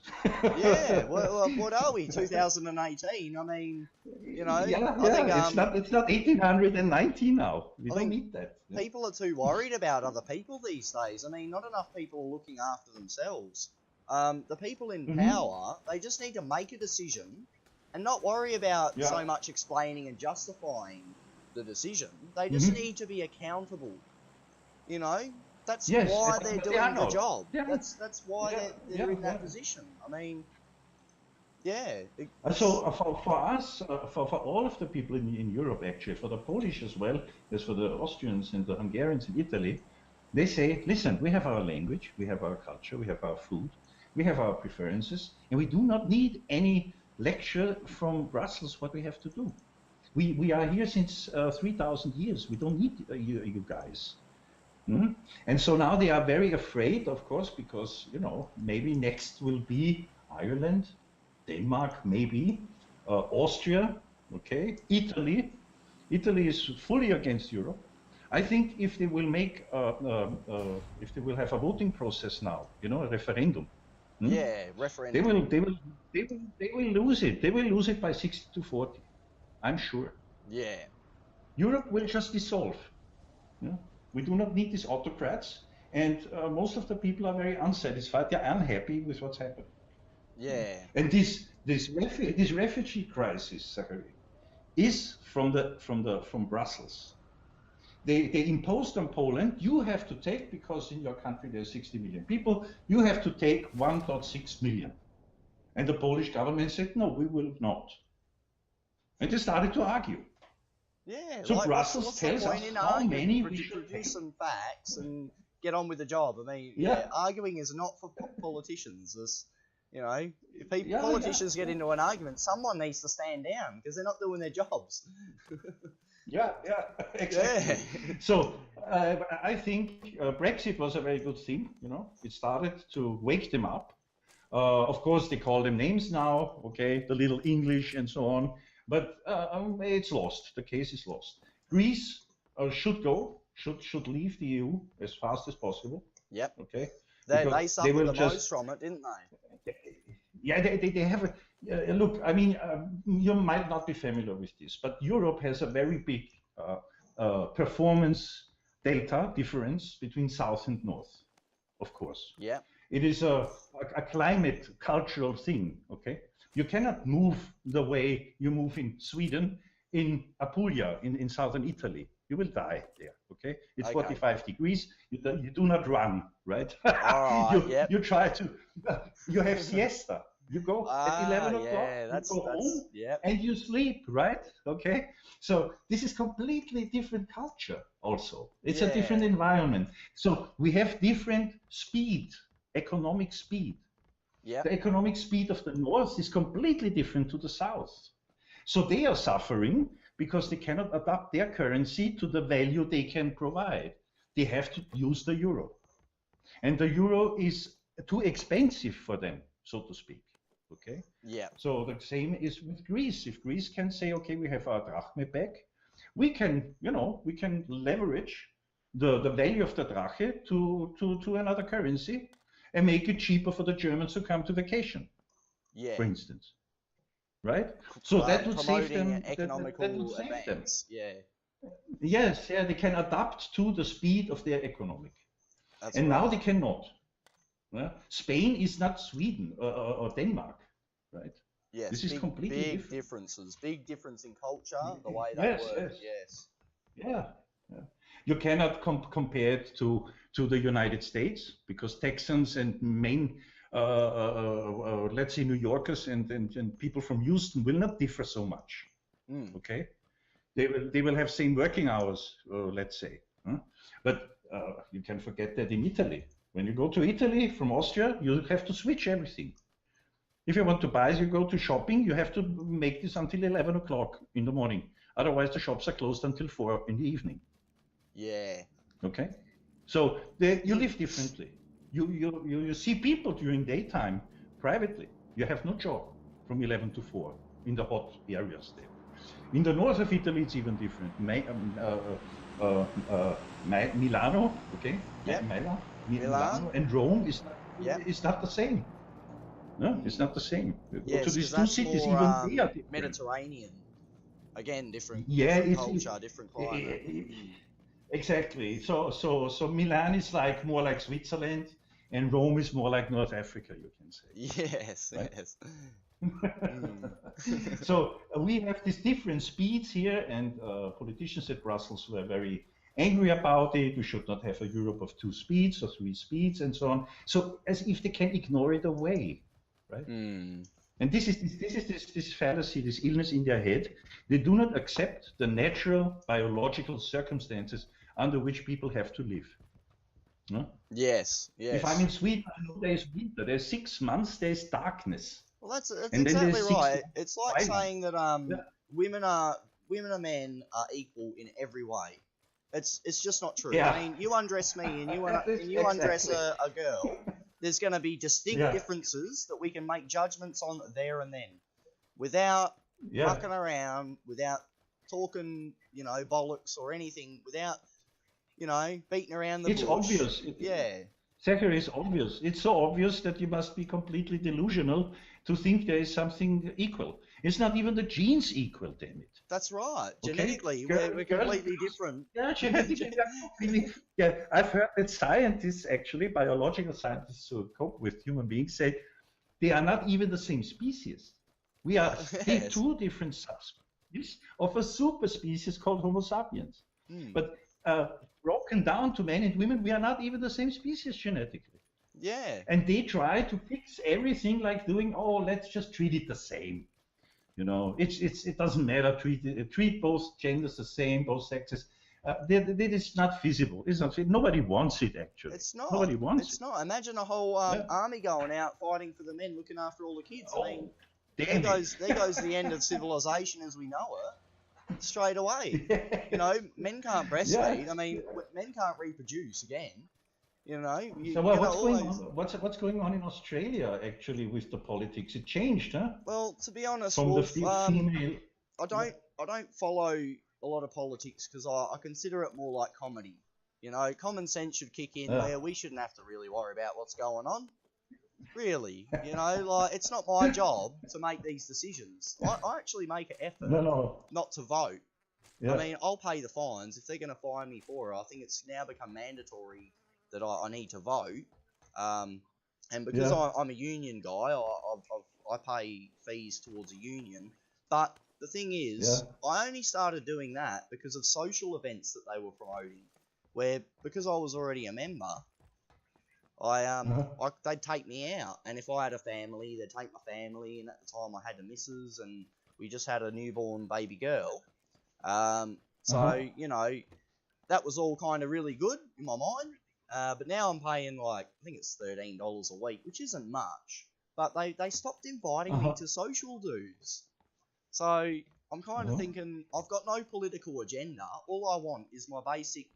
Well, what are we? 2018. I mean, I think it's not 1819 now. We don't need that. People are too worried about other people these days. I mean, not enough people are looking after themselves. The people in power, they just need to make a decision and not worry about so much explaining and justifying the decision. They just need to be accountable. You know, that's why they're doing the job. That's why they're in that position. I mean, So for us, for all of the people in Europe, actually, for the Polish as well as for the Austrians and the Hungarians in Italy, they say, listen, we have our language, we have our culture, we have our food, we have our preferences, and we do not need any lecture from Brussels what we have to do. We are here since 3,000 years. We don't need you guys. And so now they are very afraid, of course, because, you know, maybe next will be Ireland, Denmark, maybe, Austria, okay, Italy. Italy is fully against Europe. I think if they will make, if they will have a voting process now, you know, a referendum. Referendum. They will lose it. They will lose it by 60 to 40. I'm sure. Yeah. Europe will just dissolve. Yeah? We do not need these autocrats, and most of the people are very unsatisfied. They're unhappy with what's happened. Yeah. And this refugee crisis, Zachary, is from Brussels. They imposed on Poland, you have to take, because in your country there's 60 million people, you have to take 1.6 million. And the Polish government said, no, we will not. And they started to argue. Yeah. So like, Brussels what's tells us how many we should produce some facts and get on with the job. I mean, arguing is not for politicians. It's, you know, if politicians get into an argument, someone needs to stand down because they're not doing their jobs. Exactly. So I think Brexit was a very good thing. You know, it started to wake them up. Of course, they call them names now. Okay, the little English and so on. But it's lost. The case is lost. Greece should go. Should leave the EU as fast as possible. Yep. Okay. They suffered the most from it, didn't they? Yeah, they have a look. I mean, you might not be familiar with this, but Europe has a very big performance delta difference between South and North, of course. Yeah. It is a climate cultural thing. Okay. You cannot move the way you move in Sweden, in Apulia, in southernItaly. You will die there, okay? It's 45 degrees. You do not run, right? You try to, you have siesta. You go at 11 o'clock, you go home, and you sleep, right? Okay? So this is completely different culture also. It's a different environment. So we have different speed, economic speed. Yep. The economic speed of the North is completely different to the South. So they are suffering because they cannot adapt their currency to the value they can provide. They have to use the euro. And the euro is too expensive for them, so to speak. Okay? Yeah. So the same is with Greece. If Greece can say, okay, we have our drachme back, we can, you know, we can leverage the value of the drache to another currency and make it cheaper for the Germans to come to vacation, for instance. Right? So that would save them. That would save them. Yeah. Yes, they can adapt to the speed of their economic. Now they cannot. Spain is not Sweden or Denmark, right? Yes, this is completely big different. differences. Big difference in culture, the way they work. Yes. Yeah. You cannot compare it to the United States because Texans and Maine, let's say New Yorkers and people from Houston will not differ so much. Okay, they will have same working hours, let's say. But you can forget that in Italy. When you go to Italy from Austria, you have to switch everything. If you want to buy, you go to shopping, you have to make this until 11 o'clock in the morning. Otherwise, the shops are closed until 4 in the evening. Yeah. Okay. So you live differently. You see people during daytime privately. You have no job from 11 to 4 in the hot areas there. In the north of Italy, it's even different. Milano, okay? Yeah. Milano and Rome is not the same. No, it's not the same. Yes, to these two cities, more, even they are different. Mediterranean. Again, different culture, different climate. Exactly. So Milan is like more like Switzerland. and Rome is more like North Africa, you can say. Yes, right? yes. So we have these different speeds here, and politicians at Brussels were very angry about it. We should not have a Europe of 2 speeds or 3 speeds and so on. So as if they can ignore it away, right? And this is this fallacy, this illness in their head. They do not accept the natural biological circumstances under which people have to live. No? Yes, yes. If I'm in Sweden, I know there's winter. There's 6 months. There's darkness. Well, that's exactly right. It's like saying that women and men are equal in every way. It's just not true. Yeah. I mean, you undress me and you undress a girl. There's going to be distinct differences that we can make judgments on there and then, without mucking around, without talking, bollocks or anything, without, beating around the bush. It's obvious. Zachary, it's obvious. It's so obvious that you must be completely delusional to think there is something equal. It's not even the genes equal, damn it. That's right. Okay? Genetically, we're completely different. Yeah, genetically, I've heard that scientists, actually, biological scientists who cope with human beings, say they are not even the same species. We are two different subspecies of a super species called Homo sapiens. But broken down to men and women, we are not even the same species genetically. Yeah. And they try to fix everything like doing, let's just treat it the same. It doesn't matter. Treat both genders the same, both sexes. That is not feasible. It's not. Nobody wants it, actually. It's not. Nobody wants it. It's not. Imagine a whole army going out fighting for the men, looking after all the kids. I mean, there goes the end of civilization as we know it, straight away. Men can't breastfeed. I mean, men can't reproduce again. What's going on in Australia actually with the politics? It changed, huh? Well, to be honest, from Wolf, the female. I don't follow a lot of politics because I consider it more like comedy. Common sense should kick in where we shouldn't have to really worry about what's going on. Really, it's not my job to make these decisions. I actually make an effort not to vote. Yeah. I mean, I'll pay the fines if they're going to fine me for it. I think it's now become mandatory that I need to vote, and because I'm a union guy, I pay fees towards a union. But the thing is, I only started doing that because of social events that they were promoting, where because I was already a member, they'd take me out, and if I had a family, they'd take my family, and at the time I had a missus, and we just had a newborn baby girl. That was all kind of really good in my mind. But now I'm paying I think it's $13 a week, which isn't much. But they stopped inviting me to social dues. So I'm kind of thinking, I've got no political agenda. All I want is my basic,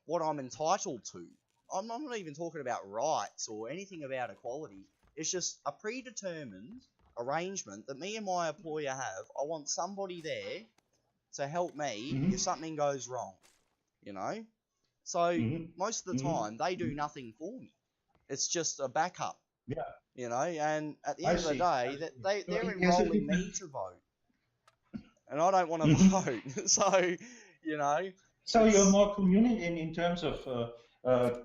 what I'm entitled to. I'm not even talking about rights or anything about equality. It's just a predetermined arrangement that me and my employer have. I want somebody there to help me if something goes wrong, So most of the time, they do nothing for me. It's just a backup. Yeah. And at the end of the day, they're enrolling me to vote. And I don't want to vote. So, So you're more community in terms of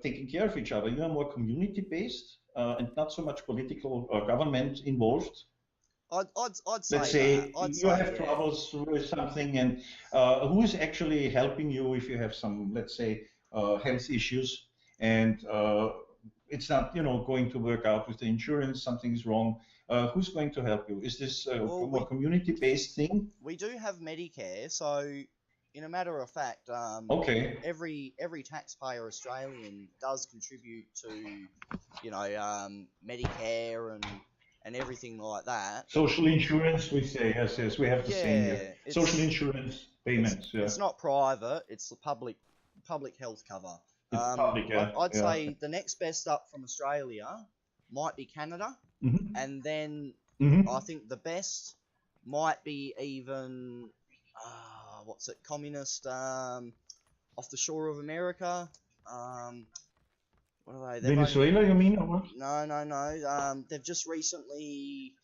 taking care of each other. You're more community-based and not so much political or government involved. I'd say Let's say that. you have troubles with something, and who's actually helping you if you have some, let's say, health issues, and it's not, going to work out with the insurance, something's wrong. Who's going to help you? Is this a more community-based thing? We do have Medicare, so in a matter of fact, every taxpayer Australian does contribute to, Medicare and everything like that. Social insurance, we say, yes, we have the same here. Social insurance payments. It's not private; it's the public health cover. I'd say the next best up from Australia might be Canada, and then I think the best might be even communist off the shore of America. What are they? Venezuela, you mean, or what? No. They've just recently.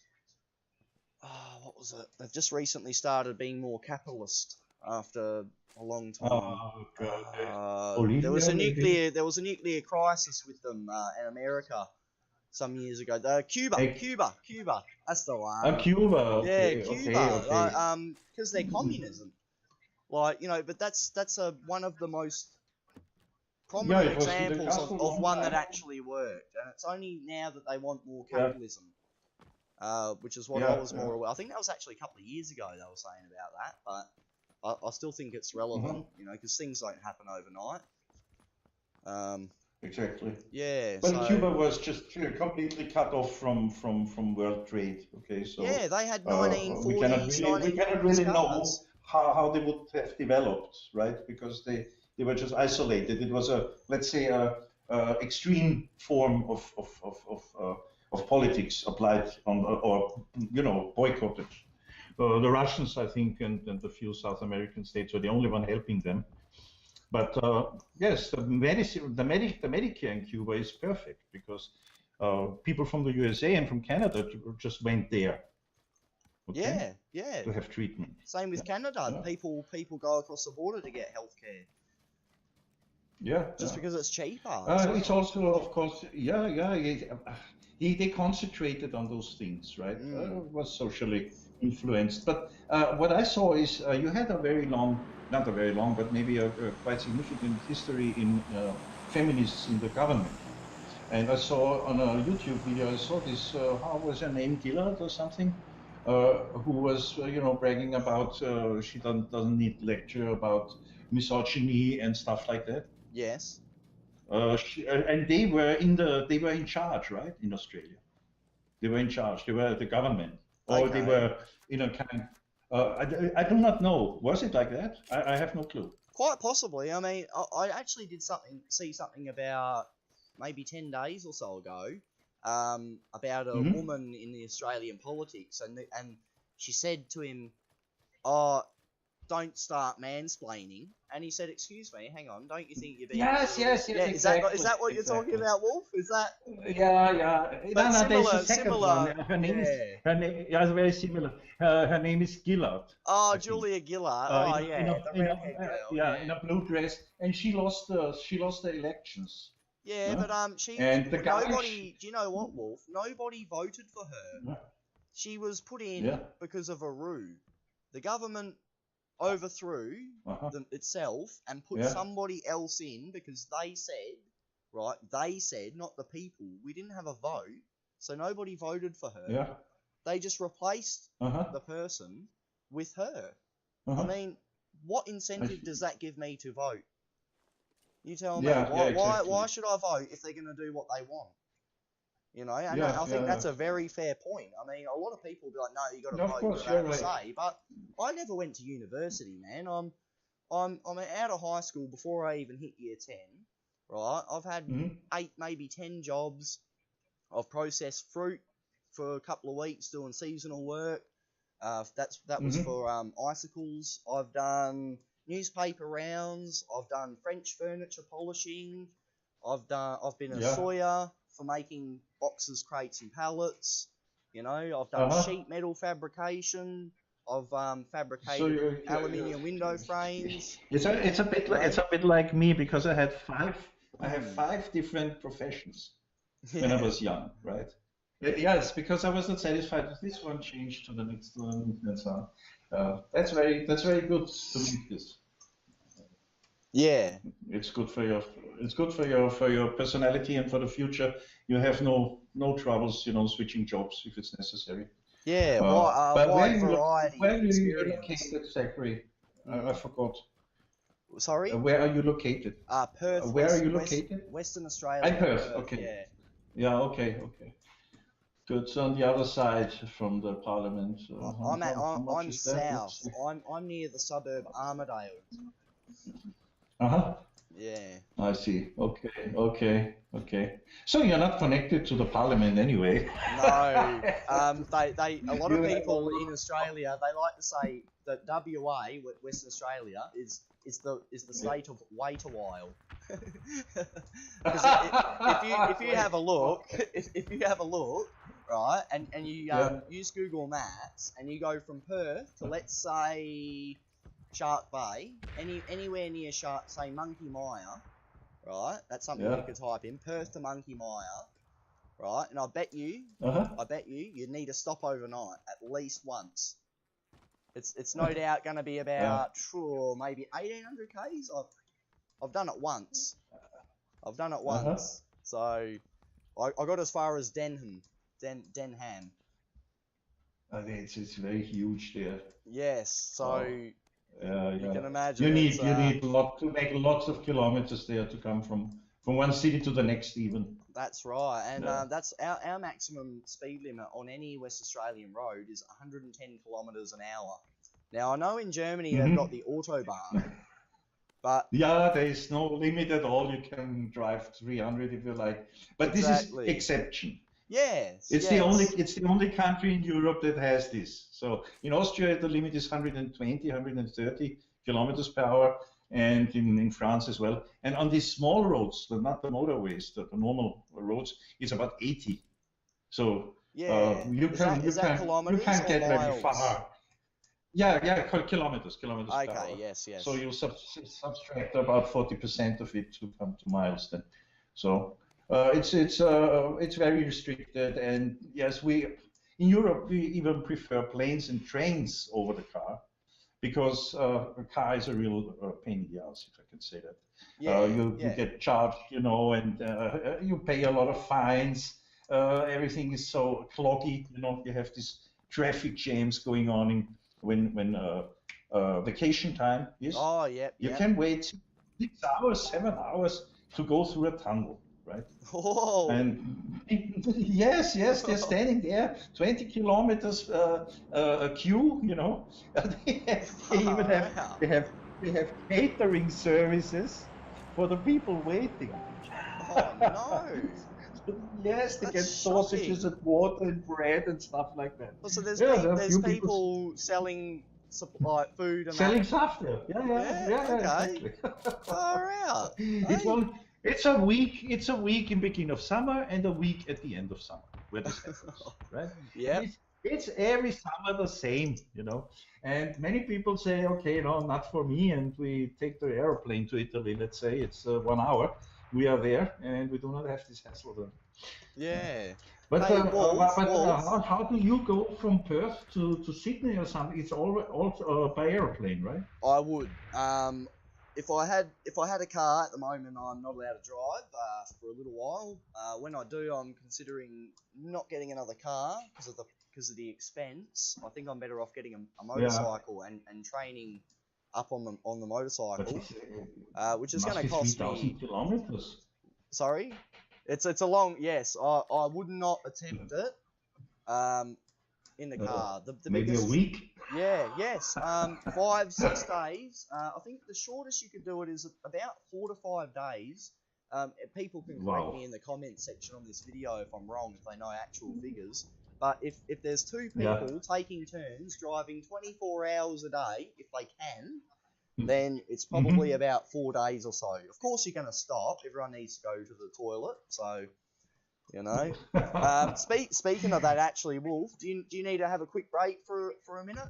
What was it? They've just recently started being more capitalist. after a long time. Oh, God. There was Bolivia, a maybe? nuclear crisis with them in America some years ago. Cuba, Hey, Cuba, Cuba. That's the one. Cuba. Yeah, Okay, okay, Cuba. okay. Because they're communism. But that's one of the most Yeah, prominent it was Fidel examples Castro a of long one that time. actually worked, and it's only now that they want more Yeah, capitalism, which is what I yeah, was yeah. more aware. I think that was actually a couple of years ago they were saying about that, but I still think it's Hmm. relevant, because things don't happen overnight. Um, Exactly. yeah, Well, so Cuba was just completely cut off from world trade. Okay, so yeah, they had we cannot 1940s, really we cannot 1950s really know cars. how they would have developed, right? Because they were just isolated. It was a, let's say, a extreme form of politics applied on, or boycotted. The Russians, I think, and a few South American states were the only one helping them. But yes, the Medicare in Cuba is perfect because people from the USA and from Canada just went there, okay, Yeah, yeah. to have treatment. Same with Yeah, Canada. yeah, People go across the border to get healthcare yeah, just yeah. because it's cheaper as It's well. also, of course, yeah, yeah. They concentrated on those things, right? Mm. It was socially influenced. But what I saw is you had a very long, not a very long, but maybe a quite significant history in feminists in the government. And I saw on a YouTube video, I saw this, how was her name, Gillard or something, who was, bragging about she doesn't need lecture about misogyny and stuff like that. Yes. And they were in charge, right, in Australia. They were in charge. They were the government, or they Okay. were in a kind. I do not know. Was it like that? I have no clue. Quite possibly. I mean, I actually see something about maybe 10 days or so ago, about a Hmm. woman in the Australian politics, and she said to him, "Oh, don't start mansplaining." And he said, "Excuse me, hang on, don't you think you're being a Yes, little bit?" yes, yes, Yeah, is exactly, that what you're talking exactly. about, Wolf? Is that? Yeah, yeah. No, But no, there's a second one. similar. Her name is Yeah. her name. Yeah, it's very similar. Her name is Gillard, Oh, I think. Julia Gillard. Oh, In yeah, the redhead girl. yeah, in Yeah. a blue dress, and she lost the elections. Yeah, Yeah? but she was And the guy, nobody. Do you know what, Wolf? Nobody voted for her. She was put yeah, in because of a roux. The government overthrew uh-huh, itself and put yeah, somebody else in because they said, right? They said, not the people. We didn't have a vote, so nobody voted for her. yeah, They just replaced uh-huh, the person with her. I uh-huh. mean, what I incentive see. does that give me to vote? You tell me. Yeah, yeah, Why exactly. should I vote if they're going to do what they want? And Yeah, I think yeah, that's a very fair point. I mean, a lot of people will be like, "No, you got to yeah. Of vote. You got course, to you're have a right. say." But I never went to university, man. I'm out of high school before I even hit year 10. Right? I've had Hmm. 8, maybe 10 jobs. I've processed fruit for a couple of weeks doing seasonal work. That was Hmm. for icicles. I've done newspaper rounds. I've done French furniture polishing. I've been a Yeah, sawyer for making boxes, crates, and pallets. I've done uh-huh. sheet metal fabrication. I've So fabricated aluminium window frames. You know. it's a bit like me because I have Mm. 5 different professions when I Yeah. was young, right? Yes, because I was not satisfied with this one, changed to the next one, and so on. That's very good to meet this. Yeah. It's good for your for your personality and for the future. You have no troubles, switching jobs if it's necessary. Yeah. But Wide variety where of are you experience. located, Zachary? I Mm. forgot. Sorry. Where are you located? Perth, Where are you located? Western I'm Australia, Perth. Perth. Okay. Yeah. Yeah. Okay. Okay. Good. So on the other side from the parliament. How much I'm is that? Let's south. see. I'm near the suburb Armadale. Uh-huh. Yeah. I see. Okay. Okay. Okay. So you're not connected to the parliament anyway. No. They a lot of You have people in Australia, they like to say that WA, Western Australia, is the state of wait a while. Because if you have a look, if you have a look, right, and you Yeah. use Google Maps and you go from Perth to, let's say, Shark Bay, anywhere near Shark, say Monkey Mire, right? That's something you could type in, Perth to Monkey Mire, right? And I bet you, you need to stop overnight at least once. It's no doubt going to be about maybe 1,800 k's. I've done it once. So I got as far as Denham. I mean, it's very huge there. Yes, so you can imagine. You need to make lots of kilometers there to come from one city to the next even. That's right, and that's our maximum speed limit on any West Australian road is 110 kilometers an hour. Now I know in Germany they've got the autobahn, but there is no limit at all. You can drive 300 if you like, but this is exception. Yes, it's the only country in Europe that has this. So in Austria the limit is 120, 130 kilometers per hour, and in France as well. And on these small roads, not the motorways, the normal roads, it's about 80. So you can't get very far. Kilometers per hour. Yes. So you subtract about 40% of it to come to miles then. So it's very restricted, and yes, in Europe we even prefer planes and trains over the car, because a car is a real pain in the ass, if I can say that. You get charged, and you pay a lot of fines. Everything is so cloggy, you have these traffic jams going on when vacation time is. You can wait 6 hours, 7 hours to go through a tunnel, right? Oh. And yes, they're standing there, 20 kilometers a queue, they even have catering services for the people waiting. Oh no. Yes, they get sausages and water and bread and stuff like that. So there's people selling food and selling stuff there. Okay. Far out. It's a week in beginning of summer and a week at the end of summer where this happens, right? Yeah. It's every summer the same, And many people say, okay, not for me, and we take the airplane to Italy. Let's say it's 1 hour. We are there, and we do not have this hassle then. Yeah. But, how do you go from Perth to Sydney or something? It's all by airplane, right? I would. If I had a car at the moment, I'm not allowed to drive for a little while. When I do, I'm considering not getting another car because of the expense. I think I'm better off getting a motorcycle and training up on the motorcycle, which is going to cost me 3,000 kilometers. Sorry, it's a long. Yes, I would not attempt it. In the car, the maybe biggest, a week. Yes. 5-6 days. I think the shortest you could do it is about 4 to 5 days. People can correct me in the comments section on this video if I'm wrong, if they know actual figures. But if there's two people taking turns driving 24 hours a day, if they can, then it's probably about 4 days or so. Of course, you're going to stop. Everyone needs to go to the toilet, so Speaking of that, actually, Wolf, do you need to have a quick break for a minute?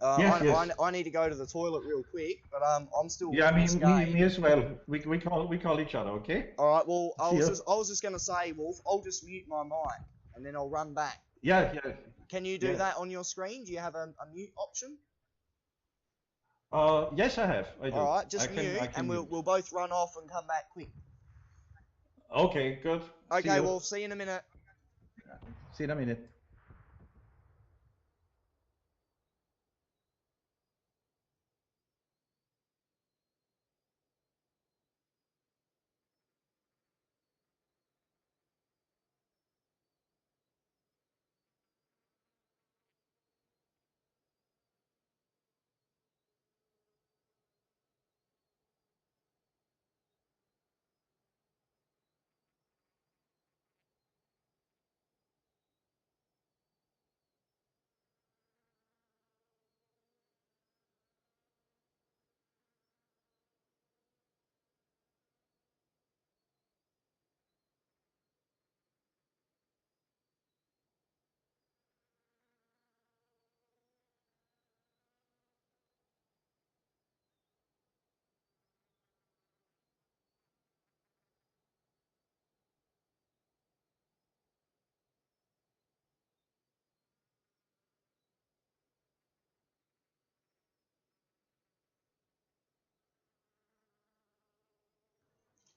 Yes. I need to go to the toilet real quick, but I'm still. Yeah, me as well. We call each other, okay? All right. Well, I was just gonna say, Wolf, I'll just mute my mic and then I'll run back. Yeah. Can you do that on your screen? Do you have a mute option? Yes, I have. I do. All right, just mute, and we'll both run off and come back quick. Okay, good. Okay, Wolf. See you in a minute. See you in a minute.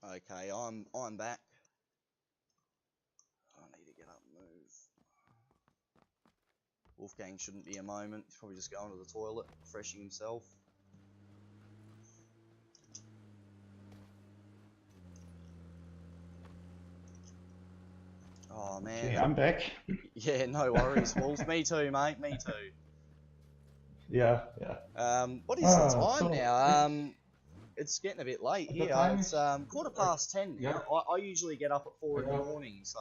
Okay, I'm back. I need to get up and move. Wolfgang shouldn't be a moment. He's probably just going to the toilet, refreshing himself. Oh man. Okay, I'm back. Yeah, no worries, Wolf. Me too, mate. Me too. Yeah. What is the time so now? It's getting a bit late the here. time It's is 10:15 yeah. now. I usually get up at 4 in the morning, so.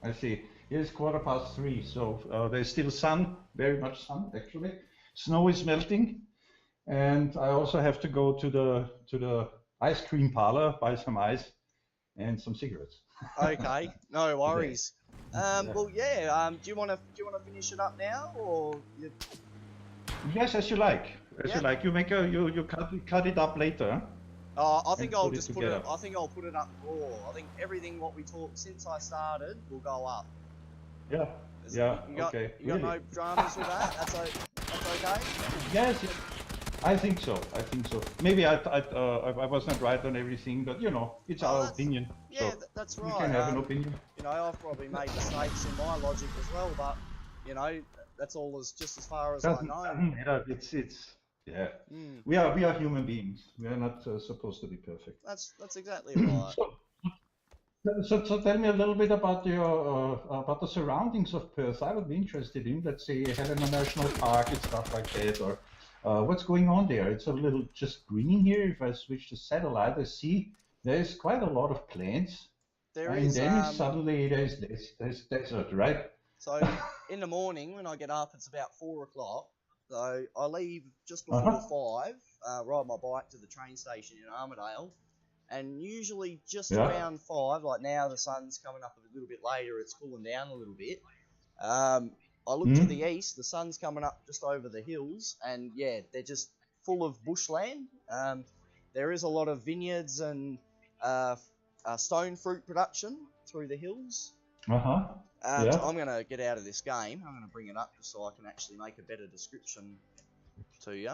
I see. It's 3:15, so there's still sun, very much sun actually. Snow is melting, and I also have to go to the ice cream parlor, buy some ice and some cigarettes. Okay, no worries. Yeah. Well, yeah. Do you wanna finish it up now, or you... Yes, as you like. As Yeah. you like. You make you cut it up later. I think I'll put it just put it. together. I think I'll put it up raw. I think everything what we talked since I started will go up. Yeah. Okay. You got no dramas with that? That's okay. Yes. I think so. Maybe I was not right on everything, but it's our opinion. Yeah, so that's we right. can have an opinion. I've probably made mistakes in my logic as well, but that's all just as far as I know. Doesn't matter. It's yeah. We are human beings. We are not supposed to be perfect. That's exactly right. So tell me a little bit about about the surroundings of Perth. I would be interested in, let's say, Helena National Park and stuff like that, or what's going on there. It's a little just green here. If I switch to satellite, I see there's quite a lot of plants. And then suddenly there's desert, right? So in the morning when I get up, it's about 4 o'clock. So I leave just before 5, ride my bike to the train station in Armadale. And usually just around 5, like now the sun's coming up a little bit later, it's cooling down a little bit. I look to the east, the sun's coming up just over the hills, and yeah, they're just full of bushland. There is a lot of vineyards and stone fruit production through the hills. I'm going to get out of this game. I'm going to bring it up just so I can actually make a better description to you.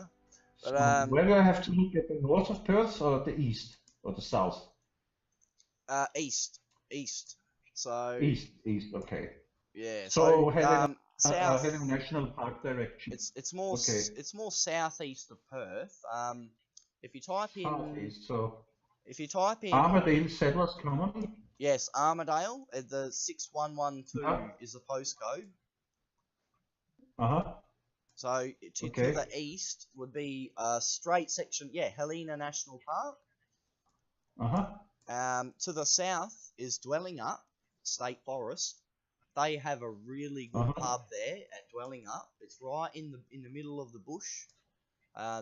But, where do I have to look at, the north of Perth or the east or the south? East. So east. Okay. Yeah. So south. Helena National Park direction. It's more southeast of Perth. If you type in southeast, if you type in Armadale Settlers Common. Yes, Armadale. The 6112 is the postcode. So to the east would be a straight section. Yeah, Helena National Park. To the south is Dwelling Up State Forest. They have a really good pub there at Dwelling Up. It's right in the middle of the bush.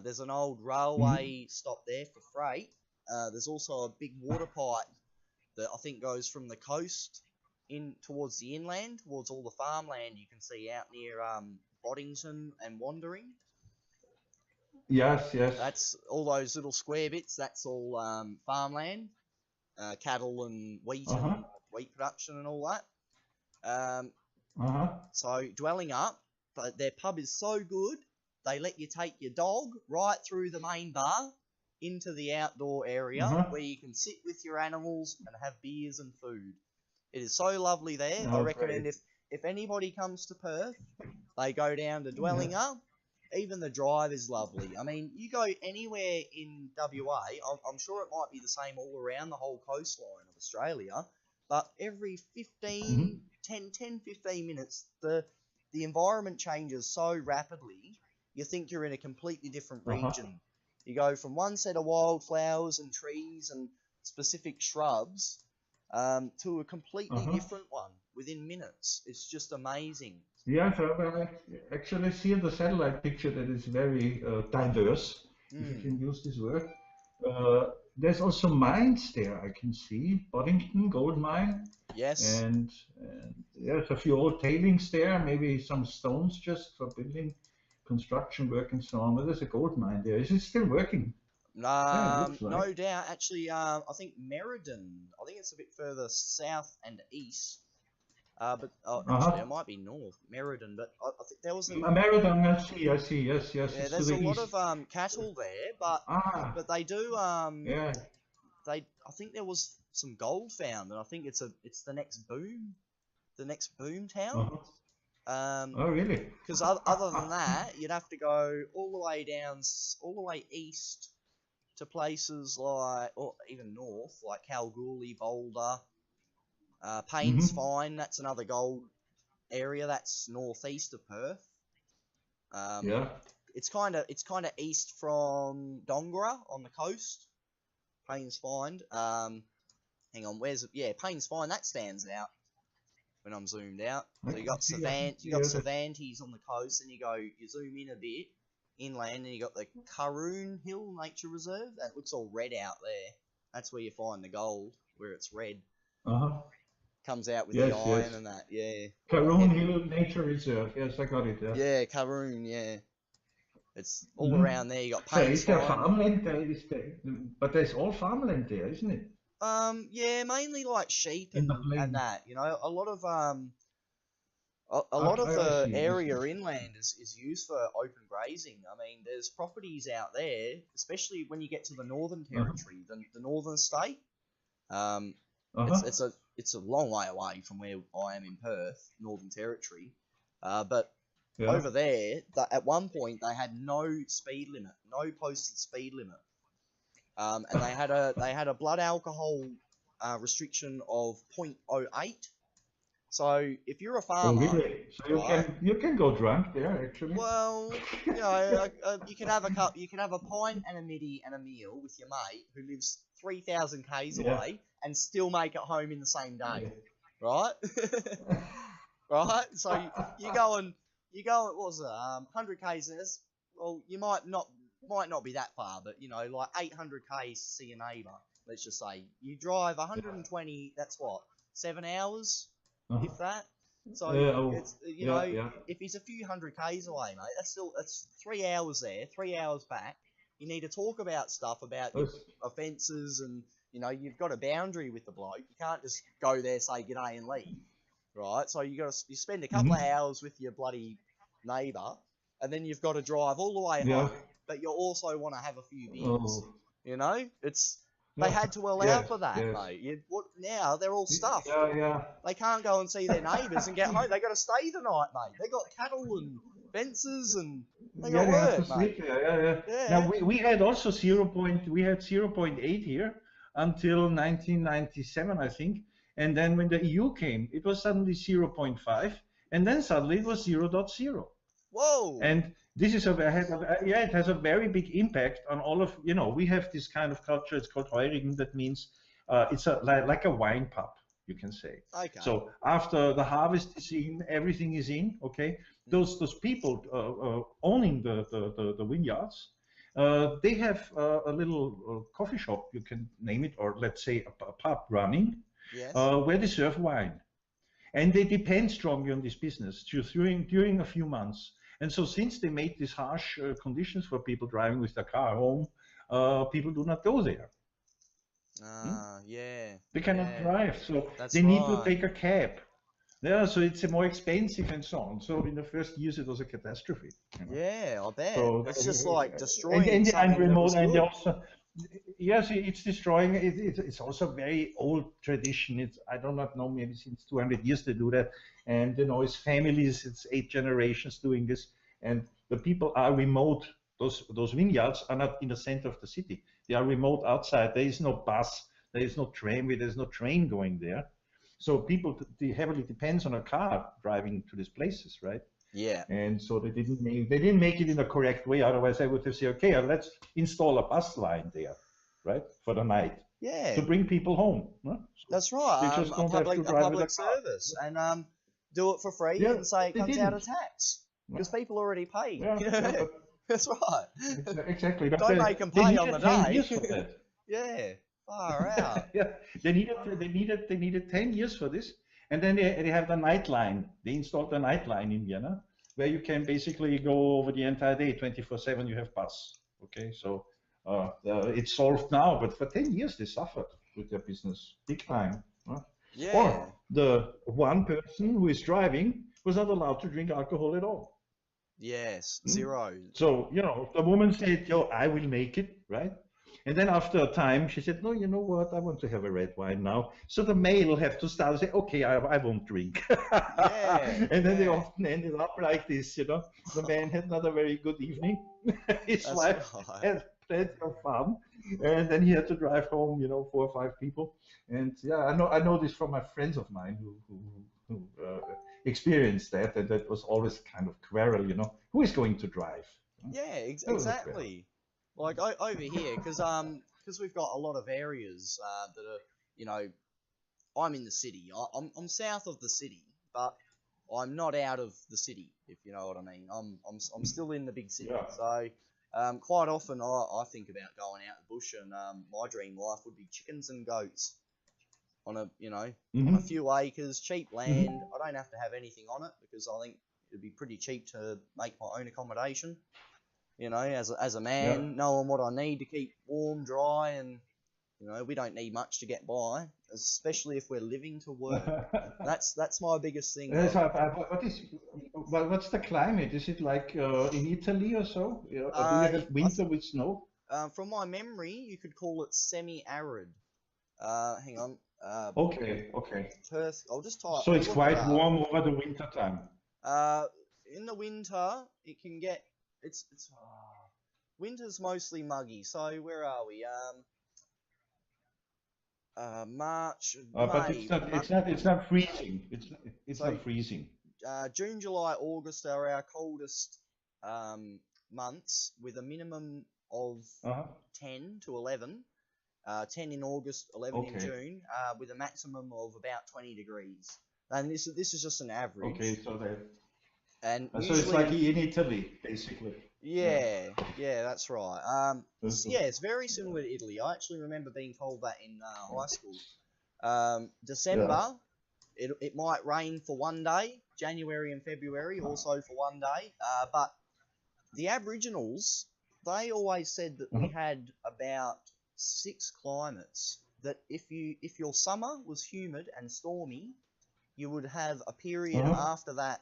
There's an old railway stop there for freight. There's also a big water pipe that I think goes from the coast in towards the inland, towards all the farmland you can see out near Boddington and Wandering. Yes. That's all those little square bits. That's all farmland, cattle and wheat and wheat production and all that. So Dwelling Up, but their pub is so good, they let you take your dog right through the main bar into the outdoor area where you can sit with your animals and have beers and food. It is so lovely there. I recommend if anybody comes to Perth, they go down to Dwelling Up. Even the drive is lovely. I mean, you go anywhere in WA, I'm sure it might be the same all around the whole coastline of Australia, but every 10, 15 minutes, the environment changes so rapidly, you think you're in a completely different region. You go from one set of wildflowers and trees and specific shrubs to a completely different one within minutes. It's just amazing. Yeah, so I actually see in the satellite picture that it's very diverse, if you can use this word. There's also mines there, I can see. Boddington gold mine. Yes. And there's a few old tailings there, maybe some stones just for building, construction work and so on. But there's a gold mine there. Is it still working? No doubt. Actually, I think Merredin, I think it's a bit further south and east. But actually, it might be north, Merredin. But I think there was Merredin. I see. Yes. Yeah, there's a lot of cattle there, but they do I think there was some gold found, and I think it's the next boom town. Oh, really? Because other than that, you'd have to go all the way east to places like, or even north, like Kalgoorlie, Boulder, Paynes Fine. That's another gold area. That's northeast of Perth. Yeah. It's kind of east from Dongara on the coast. Paynes Find. Hang on, Paynes Find, that stands out when I'm zoomed out. So you got Cervantes on the coast, and you zoom in a bit inland, and you got the Karoon Hill Nature Reserve. That looks all red out there. That's where you find the gold, where it's red. Comes out with the iron and that, yeah. Karoon Hill Nature Reserve, yes, I got it. Yeah, Karoon, yeah. It's all around there. You got So is there farmland there? But there's all farmland there, isn't it? Yeah, mainly like sheep and that. You know, a lot of the area inland is used for open grazing. I mean, there's properties out there, especially when you get to the Northern Territory, the Northern State. It's a long way away from where I am in Perth, Northern Territory. But over there, at one point they had no speed limit, no posted speed limit. And they had a blood alcohol restriction of 0.08. So if you're a farmer, so you can go drunk there actually. Well, you know, you can have a pint and a middy and a meal with your mate who lives 3,000 k's away and still make it home in the same day, right? Right. So you go and what was it? 100 k's. Well, you might not be that far, but you know, like 800 k's to see a neighbour. Let's just say you drive 120. That's what, 7 hours, if that. So it's if he's a few hundred k's away, mate, that's 3 hours there, 3 hours back. You need to talk about stuff about your offences, and you know you've got a boundary with the bloke. You can't just go there, say g'day, and leave, right? So you spend a couple of hours with your bloody neighbour, and then you've got to drive all the way home. But you also want to have a few beers. You know, they had to allow for that, mate. Now they're all stuffed. They can't go and see their neighbours and get home. They got to stay the night, mate. They got cattle and fences, and they got work, mate. Now we had also 0.8 here until 1997, I think. And then when the EU came, it was suddenly 0.5, and then suddenly it was 0.0. Whoa! And this is it has a very big impact on all of, you know, we have this kind of culture, it's called Heurigen, that means it's like a wine pub, you can say. Okay. So after the harvest is in, everything is in, okay? Those people owning the vineyards, they have a little coffee shop, you can name it, or let's say a pub running, where they serve wine. And they depend strongly on this business during a few months. And so since they made these harsh conditions for people driving with their car home, people do not go there. They cannot drive, so they need to take a cab. Yeah, so it's more expensive and so on. So in the first years it was a catastrophe. You know? Yeah, I bet. So, it's just like destroying and remote, and also, yes, it's destroying. It's also a very old tradition. I do not know, maybe since 200 years they do that. And you know, it's families, it's 8 generations doing this. And the people are remote. Those vineyards are not in the center of the city. They are remote outside. There is no bus. There is no tramway. There's no train going there. So people heavily depends on a car driving to these places, right? Yeah. And so they didn't make it in the correct way. Otherwise, I would have said, okay, let's install a bus line there, right, for the night. Yeah. To bring people home. Huh? So that's right. They just a public service, and do it for free, and say it comes out of tax because people already paid. Yeah, that's right. Exactly. Don't make them pay on the day. Years for that. Yeah. Far out. Yeah. They needed 10 years for this. And then they have the night line. They installed the night line in Vienna, where you can basically go over the entire day, 24/7. You have bus. Okay, so it's solved now, but for 10 years they suffered with their business, big time. Yeah. Or the one person who is driving was not allowed to drink alcohol at all. Yes, 0. So you know, the woman said, "Yo, I will make it," right? And then after a time, she said, no, you know what? I want to have a red wine now. So the male have to start and say, okay, I won't drink. Yeah, And then they yeah. often ended up like this, you know. The man had not a very good evening. His That's wife right. had plenty of fun. And then he had to drive home, you know, 4 or 5 people. And yeah, I know this from my friends of mine who experienced that. And that was always kind of quarrel, you know. Who is going to drive? Yeah, That was a quarrel. exactly. Like over here, because we've got a lot of areas that are, you know, I'm in the city. I'm south of the city, but I'm not out of the city, if you know what I mean. I'm still in the big city. Yeah. So quite often I think about going out the bush, and my dream life would be chickens and goats on a, you know, on a few acres, cheap land. I don't have to have anything on it because I think it'd be pretty cheap to make my own accommodation. You know, as a man, Yeah. knowing what I need to keep warm, dry, and you know, we don't need much to get by, especially if we're living to work. That's my biggest thing. What's the climate? Is it like in Italy or so? Or do you have winter with snow? From my memory, you could call it semi-arid. Hang on. Okay, okay. Perth. I'll just type. So it's look it quite up. warm over the winter time. In the winter, it can get. It's winter's mostly muggy. So where are we? March, But May. it's not freezing. It's So not freezing. June, July, August are our coldest months, with a minimum of 10 to 11. 10 in August, 11 in Okay. June, with a maximum of about 20 degrees. And this is just an average. Okay, so And so usually, it's like in Italy, basically. yeah, that's right. Yeah, it's very similar to Italy. I actually remember being told that in high school. December, it might rain for one day. January and February also for one day. But the Aboriginals, they always said that we had about 6 climates. That if your summer was humid and stormy, you would have a period after that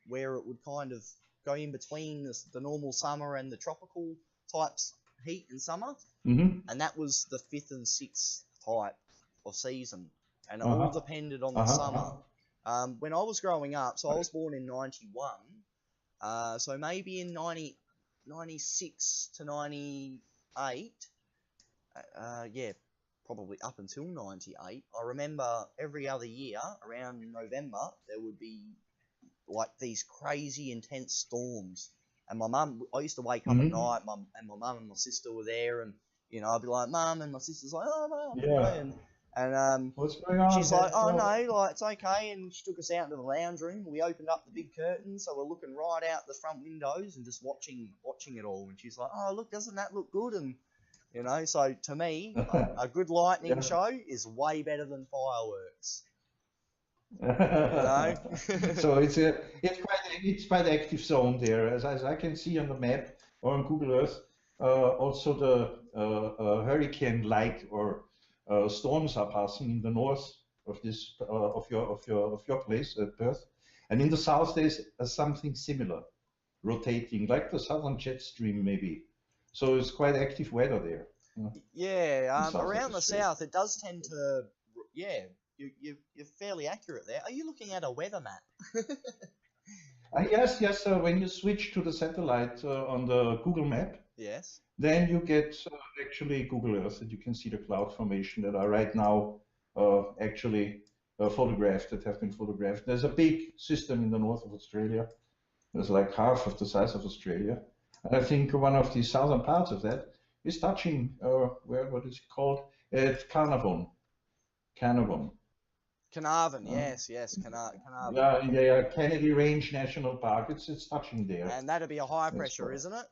where it would kind of go in between the normal summer and the tropical types heat and summer, and that was the 5th and 6th type of season, and it all depended on the summer. When I was growing up, so I was born in 91, so maybe in 96 to 98, yeah, probably up until 98, I remember every other year around November there would be like these crazy intense storms, and I used to wake up at night, and my mum and my sister were there, and you know, I'd be like, Mum, and my sister's like, oh, Mum, you know, and what's going on? she's like, oh no, like it's okay, and she took us out into the lounge room. We opened up the big curtains, so we're looking right out the front windows and just watching it all. And she's like, oh look, doesn't that look good? And you know, so to me, a good lightning show is way better than fireworks. You know? So it's quite active zone there, as I can see on the map or on Google Earth. Also the hurricane-like or storms are passing in the north of this of your place, Perth, and in the south there's something similar, rotating like the southern jet stream maybe. So it's quite active weather there. Yeah, around the south it does tend to. Yeah, you're fairly accurate there. Are you looking at a weather map? Yes. When you switch to the satellite on the Google map, yes, then you get actually Google Earth, and you can see the cloud formation that are right now actually photographed, that have been photographed. There's a big system in the north of Australia. There's like half of the size of Australia. And I think one of the southern parts of that is touching, what is it called? It's Carnarvon. Carnarvon, yes, Carnarvon. Yeah, Kennedy Range National Park. It's touching there. And that'd be a high pressure, isn't it?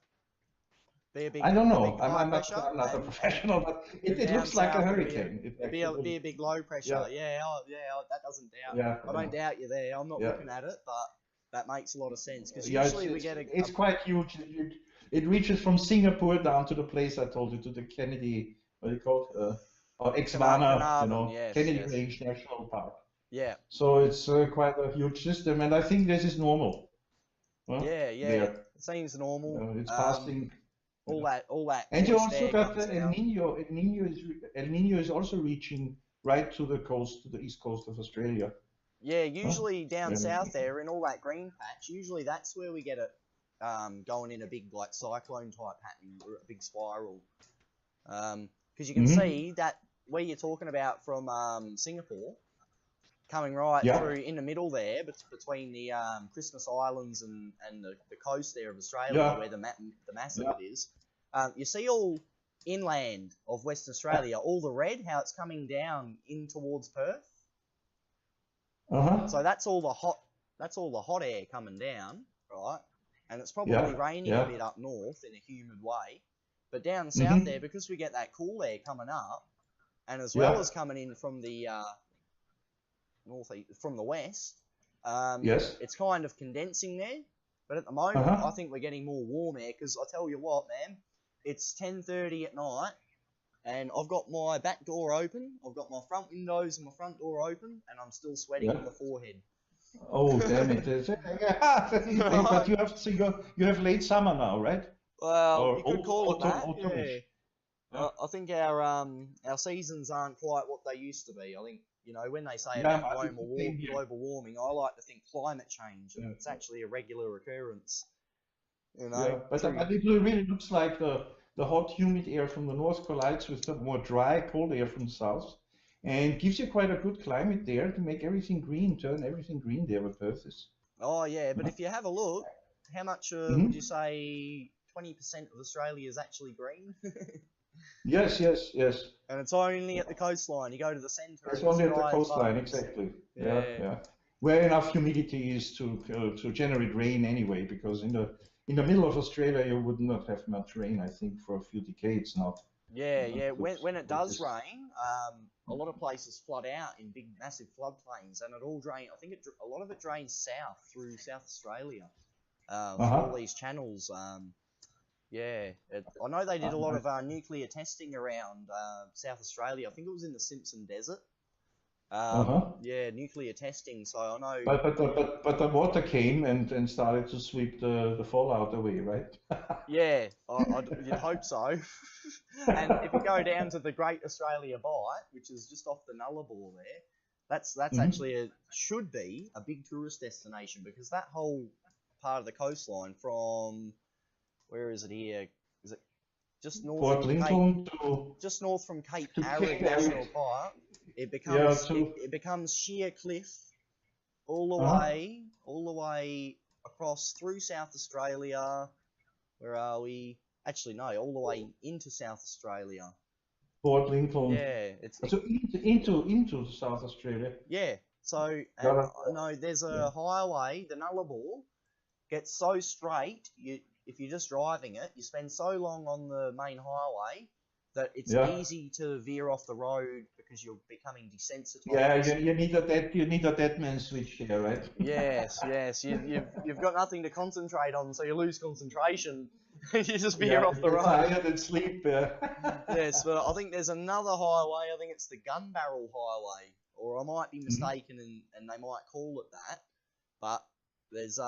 Be a big. I don't know. I'm not a professional, but it looks like a hurricane. It'd be a big low pressure. Yeah, that doesn't doubt. Yeah, I don't doubt you there. I'm not looking at it, but that makes a lot of sense because usually we get it's quite huge. It reaches from Singapore down to the place I told you, to the Kennedy, what do you call it? Exvana, you know, Kennedy Range National Park. Yeah. So it's quite a huge system, and I think this is normal. Yeah. There. It seems normal. It's passing all that And you moist also air got comes the El down. Nino. El Nino is also reaching right to the coast, to the east coast of Australia. Yeah, Huh? usually down Yeah. south there in all that green patch, usually that's where we get it going in a big like cyclone type pattern or a big spiral. Because you can see that where you're talking about from Singapore, coming right Yeah. through in the middle there, between the Christmas Islands and the coast there of Australia, Yeah. where the mass of it is. You see all inland of Western Australia, all the red, how it's coming down in towards Perth. So that's all the hot air coming down, right? And it's probably raining a bit up north in a humid way, but down south there, because we get that cool air coming up, and as well as coming in from the from the west, it's kind of condensing there. But at the moment, I think we're getting more warm air, because I tell you what, man, it's 10:30 at night, and I've got my back door open, I've got my front windows and my front door open, and I'm still sweating on the forehead. Oh, damn it! But you have late summer now, right? Well, Or you could call it that. autumn-ish. Yeah. I think our seasons aren't quite what they used to be. I think, you know, when they say Yeah, about global warming, I like to think climate change, and it's actually a regular occurrence. You know, Yeah, but it really looks like the hot, humid air from the north collides with the more dry, cold air from the south, and gives you quite a good climate there to make everything green, turn everything green there where Perth is. Oh yeah, but if you have a look, how much would you say 20% of Australia is actually green? Yes. And it's only at the coastline. You go to the centre. It's only at the coastline, exactly. Yeah. Where enough humidity is to generate rain anyway, because in the middle of Australia you would not have much rain, I think, for a few decades now. Yeah. When it does rain, a lot of places flood out in big, massive floodplains, and it all drains. I think a lot of it drains south through South Australia, through all these channels. I know they did a lot of nuclear testing around South Australia. I think it was in the Simpson Desert. Yeah, nuclear testing. So I know. But the water came and started to sweep the fallout away, right? Yeah, you'd hope so. And if you go down to the Great Australia Bight, which is just off the Nullarbor there, that's actually should be a big tourist destination, because that whole part of the coastline from, where is it here? Is it just north Port Lincoln just north from Cape Arid National Park? It becomes sheer cliff all the way across through South Australia. Where are we? Actually, no, all the way into South Australia. Port Lincoln. Yeah, so into South Australia. Yeah. So I know there's a highway. The Nullarbor gets so straight. If you're just driving it, you spend so long on the main highway that it's easy to veer off the road, because you're becoming desensitized. Yeah, you need a dead man switch here, right? Yes. You've got nothing to concentrate on, so you lose concentration. You just veer off the road. Tired and sleep. Yes, but I think there's another highway. I think it's the Gun Barrel Highway, or I might be mistaken, and they might call it that. But there's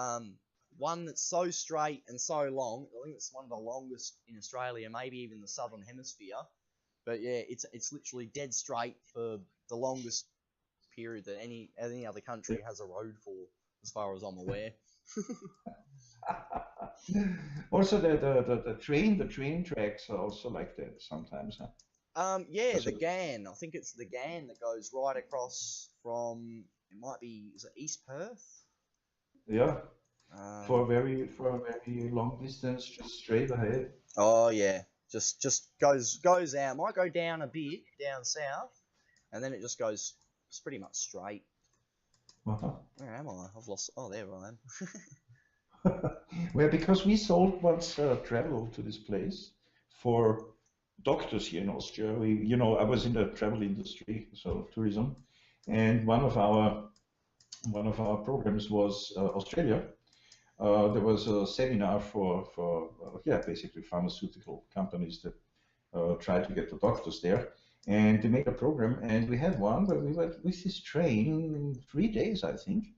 one that's so straight and so long. I think it's one of the longest in Australia, maybe even the Southern Hemisphere. But yeah, it's literally dead straight for the longest period that any other country has a road for, as far as I'm aware. Also, the train tracks are also like that sometimes, huh? The GAN. I think it's the GAN that goes right across from. It might be. Is it East Perth? Yeah. For a very long distance, just straight ahead. Oh yeah, just goes out. Might go down a bit down south, and then it just goes. It's pretty much straight. Where am I? I've lost. Oh, there I am. Well, because we sold once travel to this place for doctors here in Austria. I was in the travel industry, so tourism, and one of our programs was Australia. There was a seminar for basically pharmaceutical companies that try to get the doctors there, and they made a program, and we had one where we went with this train in 3 days, I think,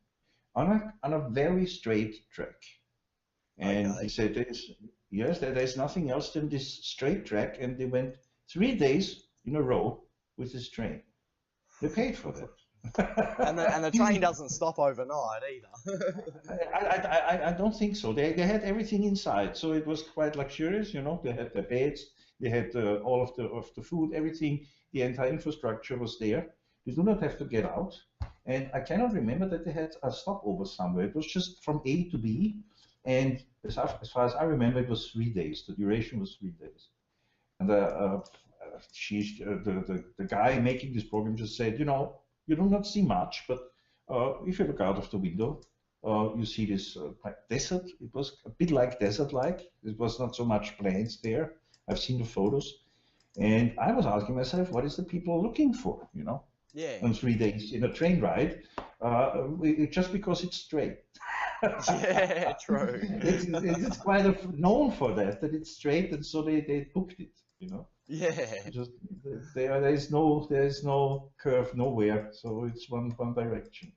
on a very straight track. And he said, Yes, there's nothing else than this straight track, and they went 3 days in a row with this train. They paid for that. And the train doesn't stop overnight either. I don't think so. They had everything inside, so it was quite luxurious. You know, they had the beds, they had all of the food, everything. The entire infrastructure was there. You do not have to get out. And I cannot remember that they had a stopover somewhere. It was just from A to B, and as far as I remember, it was 3 days. The duration was 3 days. And the guy making this program just said, you know, you do not see much, but if you look out of the window, you see this desert. It was a bit like desert-like. It was not so much plains there. I've seen the photos, and I was asking myself, what is the people looking for? You know, Yeah. on 3 days in a train ride, just because it's straight. Yeah, true. It's quite known for that it's straight, and so they booked it. You know. Yeah. Just there is no curve nowhere, so it's one direction.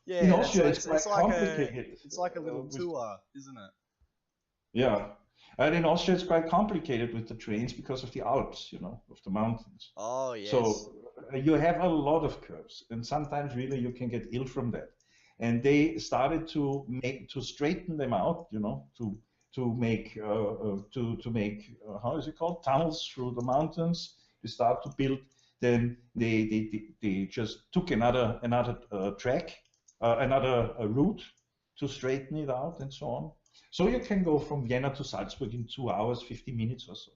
Yeah. In Austria, so it's quite complicated. It's like a little tour, isn't it? Yeah, and in Austria, it's quite complicated with the trains because of the Alps, you know, of the mountains. Oh yes. So you have a lot of curves, and sometimes really you can get ill from that. And they started to straighten them out, you know, to make how is it called, tunnels through the mountains. They start to build. Then they just took another track, another route to straighten it out and so on. So you can go from Vienna to Salzburg in 2 hours, 50 minutes or so.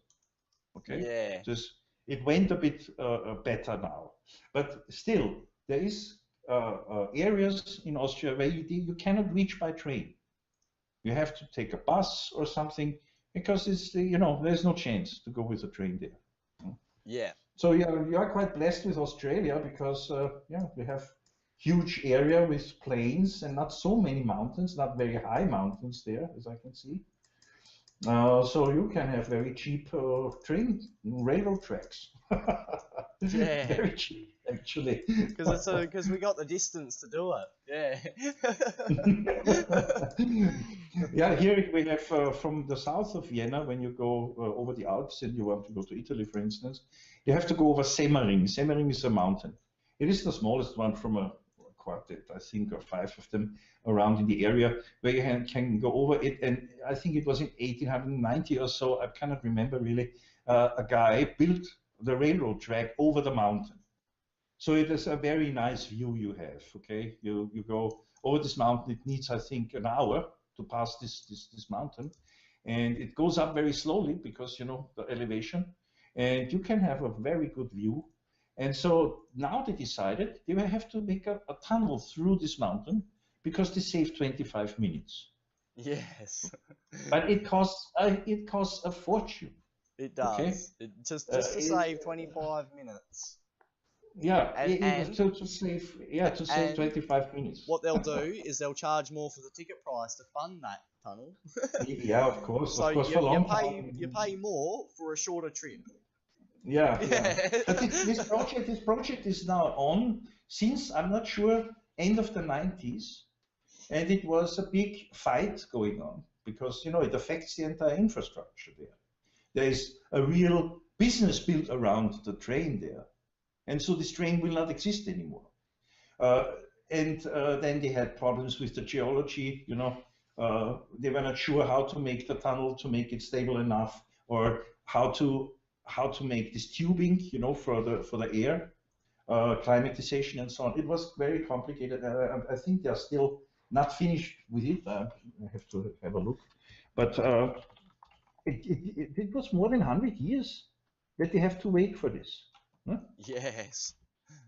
Okay. Yeah. Just it went a bit better now, but still there is areas in Austria where you cannot reach by train. You have to take a bus or something because it's, you know, there's no chance to go with a train there. Yeah. So you are quite blessed with Australia because yeah, we have huge area with plains and not so many mountains, not very high mountains there, as I can see. So you can have very cheap railroad tracks. Yeah. Very cheap, actually. Because we got the distance to do it. Yeah. Yeah, here we have from the south of Vienna, when you go over the Alps and you want to go to Italy, for instance, you have to go over Semmering. Semmering is a mountain. It is the smallest one from a quartet, I think, or 5 of them around in the area where you can go over it. And I think it was in 1890 or so, I cannot remember really, a guy built the railroad track over the mountain. So it is a very nice view you have, okay? You go over this mountain. It needs, I think, an hour to pass this mountain. And it goes up very slowly because, you know, the elevation. And you can have a very good view. And so now they decided they will have to make a tunnel through this mountain because they save 25 minutes. Yes. But it costs a fortune. It does. Okay? Just to save 25 minutes. Yeah, and to save 25 minutes. What they'll do is they'll charge more for the ticket price to fund that tunnel. Yeah, of course. So of course, for long you pay more for a shorter trip. Yeah. But this project is now on since, I'm not sure, end of the 90s, and it was a big fight going on because, you know, it affects the entire infrastructure there. There is a real business built around the train there, and so this train will not exist anymore. And then they had problems with the geology. You know, they were not sure how to make the tunnel to make it stable enough, or how to make this tubing, you know, for the air, climatization and so on. It was very complicated. I think they are still not finished with it. I have to have a look, but it was more than 100 years that they have to wait for this. Huh? Yes.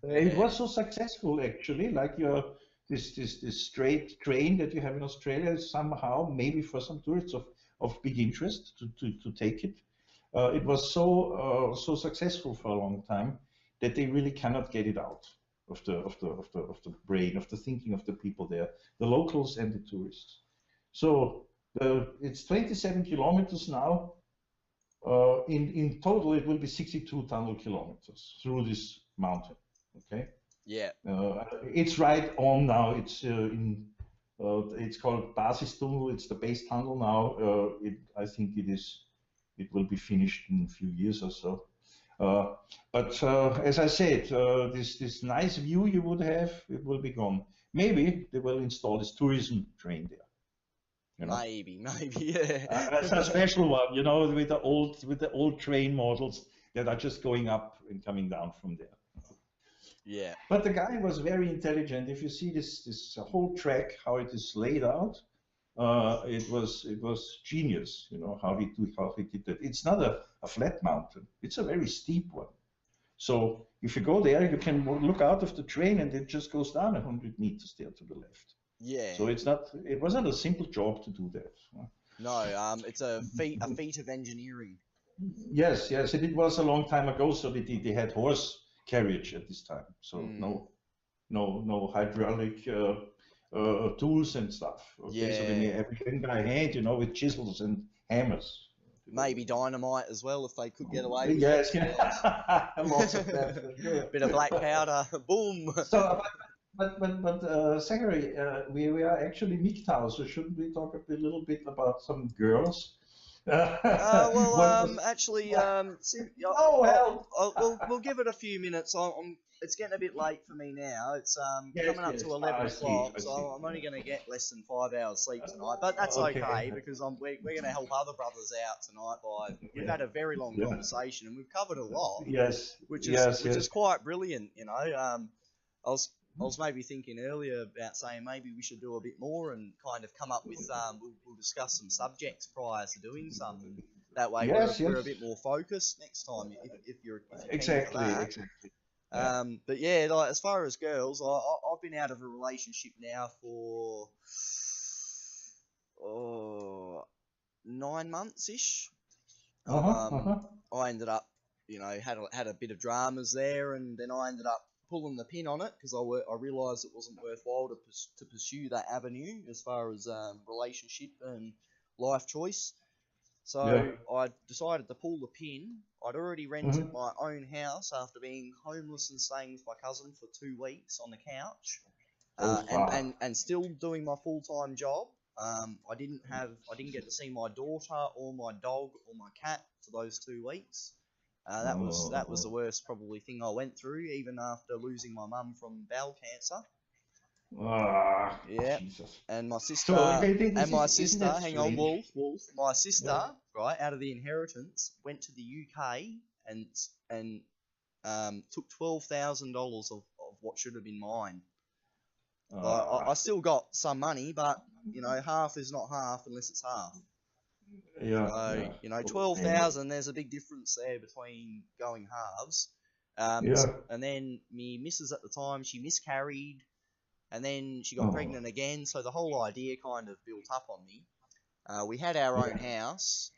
It was so successful, actually. Like this straight train that you have in Australia is somehow, maybe for some tourists of big interest to take it. It was so successful for a long time that they really cannot get it out of the brain, of the thinking of the people there, the locals and the tourists. So it's 27 kilometers now. In total, it will be 62 tunnel kilometers through this mountain. Okay. Yeah. It's right on now. It's in It's called Basistunnel. It's the base tunnel now. I think it will be finished in a few years or so. But as I said, this nice view you would have, it will be gone. Maybe they will install this tourism train there. You know? Maybe, yeah. That's a special one, you know, with the old train models that are just going up and coming down from there. Yeah. But the guy was very intelligent. If you see this whole track, how it is laid out, it was genius. You know how he did that. It's not a flat mountain. It's a very steep one. So if you go there, you can look out of the train, and it just goes down 100 meters there to the left. Yeah. So it wasn't a simple job to do that. No, it's a feat of engineering. Yes, it was a long time ago. So they had horse carriage at this time. So no hydraulic tools and stuff. Okay, so they made everything by hand, you know, with chisels and hammers. Maybe dynamite as well, if they could get away with it. Yes. Lots of that. Yeah. Bit of black powder, boom. So, but Zachary, we are actually MGTOW, so shouldn't we talk a little bit about some girls? Actually, we'll give it a few minutes. It's getting a bit late for me now. It's coming up to 11 o'clock, so I'm only going to get less than 5 hours sleep tonight. But that's okay because we're going to help other brothers out tonight. We've had a very long conversation and we've covered a lot. Yes, which is quite brilliant. You know, I was maybe thinking earlier about saying maybe we should do a bit more and kind of come up with we'll discuss some subjects prior to doing some. And that way we're a bit more focused next time if you're exactly. But yeah, like as far as girls, I've been out of a relationship now for 9 months ish. I ended up, you know, had a bit of dramas there, and then I ended up pulling the pin on it because I realised it wasn't worthwhile to pursue that avenue as far as relationship and life choice. So I decided to pull the pin. I'd already rented my own house after being homeless and staying with my cousin for 2 weeks on the couch, and still doing my full-time job. I didn't get to see my daughter or my dog or my cat for those 2 weeks. That was the worst probably thing I went through, even after losing my mum from bowel cancer. Jesus. And my sister, hang on, Wolf, my sister, right, out of the inheritance, went to the UK and took $12,000 of what should have been mine. I still got some money, but you know, half is not half unless it's half. You know, 12,000. There's a big difference there between going halves. And then me missus at the time, she miscarried, and then she got pregnant again. So the whole idea kind of built up on me. We had our own house.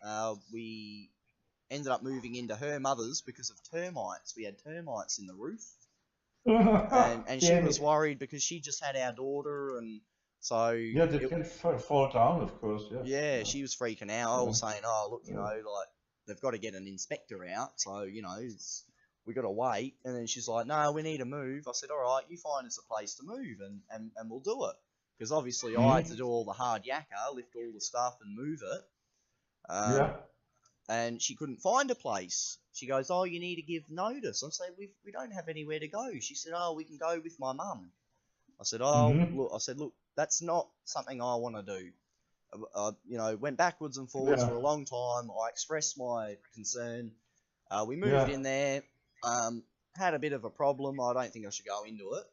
We ended up moving into her mother's because of termites. We had termites in the roof, and she was worried because she just had our daughter, and so they can fall down, of course. She was freaking out. I was saying, oh look, you know, like they've got to get an inspector out, so you know, we got to wait. And then she's like, no, we need to move. I said, all right, you find us a place to move, and we'll do it. Because obviously I had to do all the hard yakka, lift all the stuff and move it. And she couldn't find a place. She goes, oh, you need to give notice. I said, we don't have anywhere to go. She said, oh, we can go with my mum. I said, look, that's not something I want to do. You know, went backwards and forwards for a long time. I expressed my concern. We moved in there. Had a bit of a problem. I don't think I should go into it.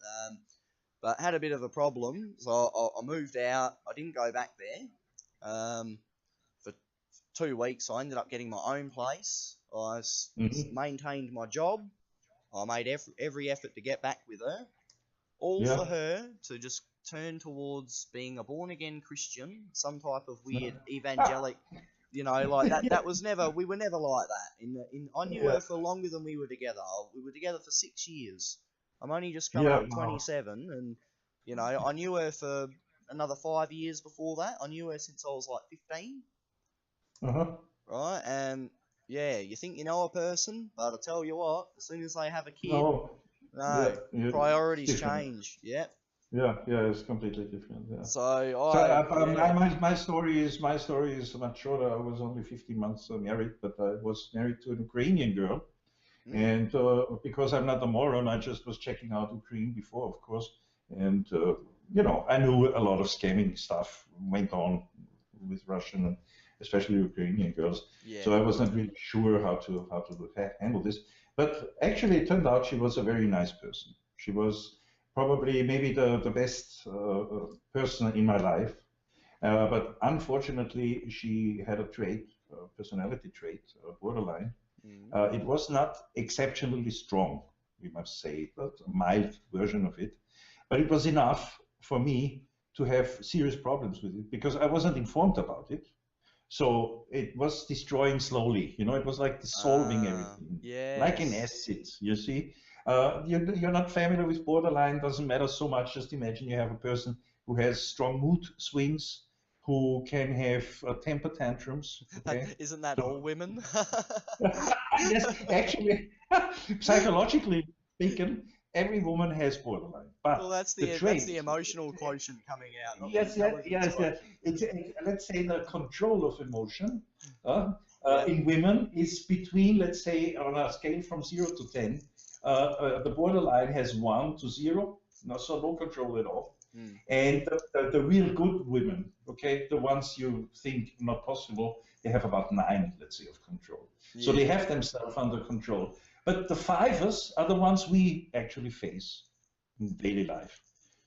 But had a bit of a problem. So I moved out. I didn't go back there. For 2 weeks, I ended up getting my own place. I maintained my job. I made every effort to get back with her. All for her to just turn towards being a born-again Christian, some type of weird evangelic, you know, like that was never, we were never like that. I knew her for longer than we were together. We were together for 6 years. I'm only just coming up 27, and, you know, I knew her for another 5 years before that. I knew her since I was like 15. Right, and yeah, you think you know a person, but I tell you what, as soon as they have a kid, priorities change. Yep. Yeah, yeah, it's completely different. Yeah. So So I, yeah. my story is much shorter. I was only 15 months married, but I was married to an Ukrainian girl, Mm. and because I'm not a moron, I just was checking out Ukraine before, of course, and you know, I knew a lot of scamming stuff went on with Russian and especially Ukrainian girls. Yeah. So I was not really sure how to handle this. But actually, it turned out she was a very nice person. She was probably maybe the best person in my life. But unfortunately, she had a trait, personality trait, borderline. Mm. It was not exceptionally strong, we must say, but a mild version of it. But it was enough for me to have serious problems with it because I wasn't informed about it. So it was destroying slowly. You know, it was like dissolving everything, like an Yes. acid. You see, you're not familiar with borderline. Doesn't matter so much. Just imagine you have a person who has strong mood swings, who can have temper tantrums. Okay, Isn't that all so women? yes, actually, psychologically speaking, every woman has borderline, Well, but that's the the trait. emotional quotient coming out, not the Yes, yes, intelligence yes, yes. quotient. Let's say the control of emotion Yep. in women is between, let's say, on a scale from 0 to 10, the borderline has 1 to 0, no, so no control at all. Mm. And the real good women, okay, the ones you think not possible, they have about 9, let's say, of control. So they Yeah. have themselves under control. But the fivers are the ones we actually face in daily life.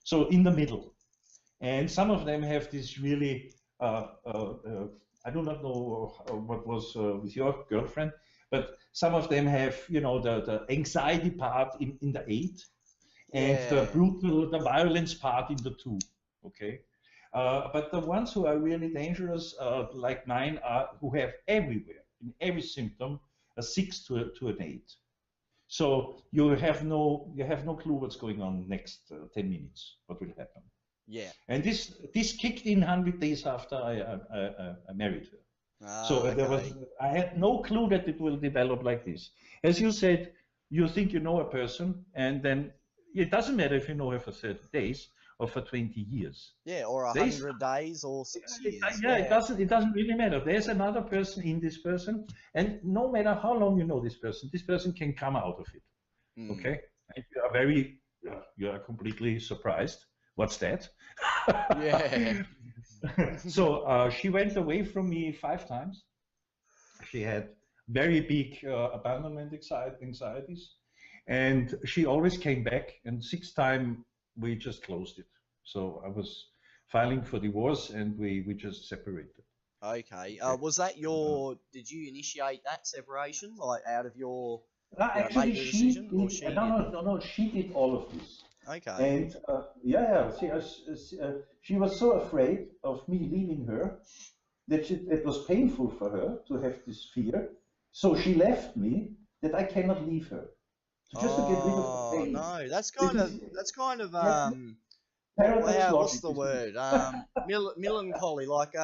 So in the middle. And some of them have this really, I do not know what was with your girlfriend, but some of them have, you know, the anxiety part in the 8 and the Yeah. brutal, the violence part in the 2. Okay. But the ones who are really dangerous, like mine, are who have everywhere, in every symptom, a 6 to an 8. So you have no clue what's going on next 10 minutes, what will happen. Yeah. And this kicked in 100 days after I married her. So Ah, there was okay. I had no clue that it will develop like this. As you said, you think you know a person, and then it doesn't matter if you know her for 30 days or for 20 years. Yeah, or a There's 100 days or 6 years. yeah, Yeah. it doesn't really matter. There's another person in this person, and no matter how long you know this person can come out of it. Mm. Okay, and you are completely surprised. What's that? Yeah. So she went away from me 5 times. She had very big abandonment anxieties, and she always came back. And 6th time we just closed it. So I was filing for divorce, and we just separated. Okay. Okay. Was that did you initiate that separation, like out of your, make Actually, the she decision, or did. she No, did? no, no, no. She did all of this. Okay. And yeah, yeah. She was so afraid of me leaving her that it was painful for her to have this fear. So she left me that I cannot leave her. So just to get rid of the Oh pain. no, This is that's kind of yeah, paradox what's logic, the isn't it? word? Melancholy, like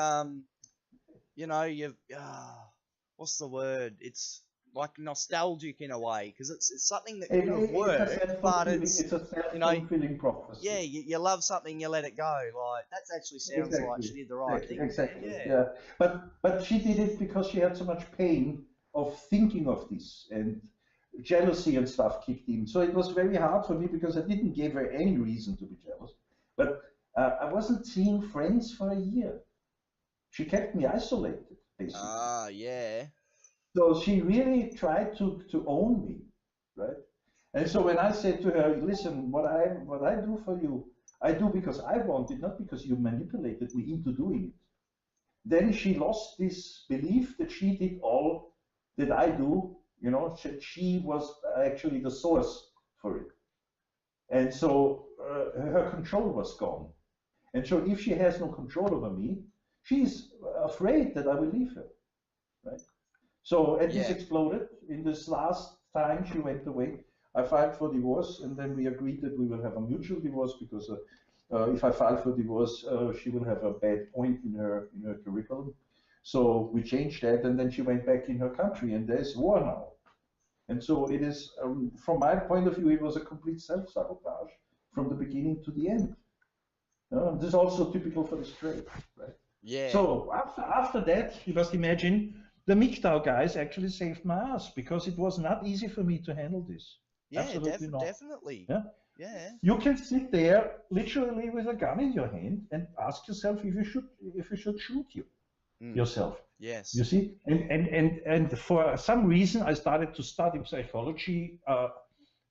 you what's the word? It's like nostalgic in a way because it's something that could have It's a worked, but self-fulfilling. It's a you know, self-fulfilling prophecy. yeah, you love something, you let it go. Like that actually sounds like Exactly. she did the right thing there. Exactly. Yeah. Yeah. But she did it because she had so much pain of thinking of this, and jealousy and stuff kicked in. So it was very hard for me because I didn't give her any reason to be jealous. But I wasn't seeing friends for a year. She kept me isolated, basically. Ah, yeah. So she really tried to own me, right? And so when I said to her, listen, what I do for you, I do because I want it, not because you manipulated me into doing it. Then she lost this belief that she did all that I do, you know, that she was actually the source for it. And so her control was gone. And so if she has no control over me, she's afraid that I will leave her, right? So, and this Yeah. exploded. In this last time she went away, I filed for divorce, and then we agreed that we will have a mutual divorce because if I file for divorce, she will have a bad point in her curriculum. So we changed that, and then she went back in her country, and there's war now. And so from my point of view, it was a complete self-sabotage from the beginning to the end. This is also typical for the straight, right? Yeah. So after that, you must imagine the MGTOW guys actually saved my ass because it was not easy for me to handle this. Yeah, Absolutely not. definitely. Yeah. Yeah. You can sit there literally with a gun in your hand and ask yourself if you should shoot yourself. Yes. You see, and for some reason I started to study psychology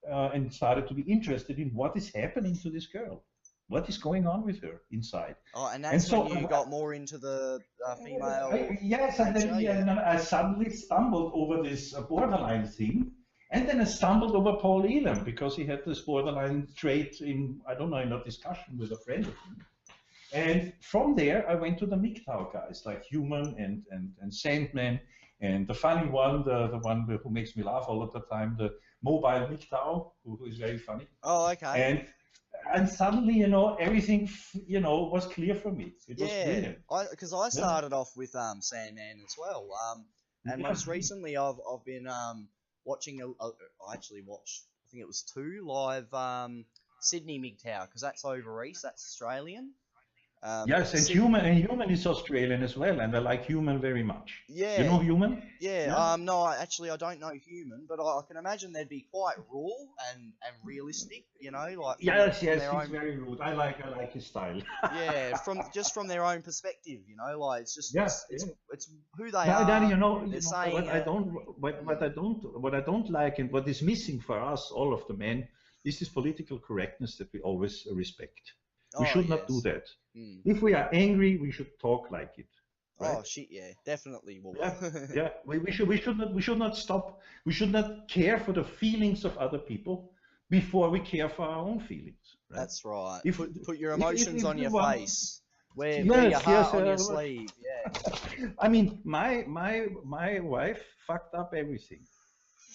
and started to be interested in what is happening to this girl, what is going on with her inside. Oh, and that's when you got more into the female. Yes, and then nature, I suddenly stumbled over this borderline thing. And then I stumbled over Paul Elam because he had this borderline trait in, I don't know, in a discussion with a friend of mine. And from there, I went to the MGTOW guys, like Human and Sandman, and the funny one, the one who makes me laugh all of the time, the mobile MGTOW, who is very funny. Oh, okay. And suddenly, you know, everything, you know, was clear for me. It was brilliant. Because I started off with Sandman as well. And most recently, I've been watching. I actually watched. I think it was 2 live Sydney MGTOW because that's over east. That's Australian. Yes, and Human is Australian as well, and I like Human very much. Yeah. You know Human? Yeah. No, actually, I don't know Human, but I can imagine they'd be quite raw and realistic. You know, like yes, he's very rude. I like his style. Yeah, from their own perspective. You know, like it's just it's who they are. Danny, you know saying, what I don't like and what is missing for us, all of the men, is this political correctness that we always respect. We should not do that. If we are angry, we should talk like it. Right? Oh shit, yeah, definitely. Wolf. Yeah. We should not stop. We should not care for the feelings of other people before we care for our own feelings. Right? That's right. Put your emotions on your face. Wear your heart on your sleeve. Yeah. I mean, my wife fucked up everything.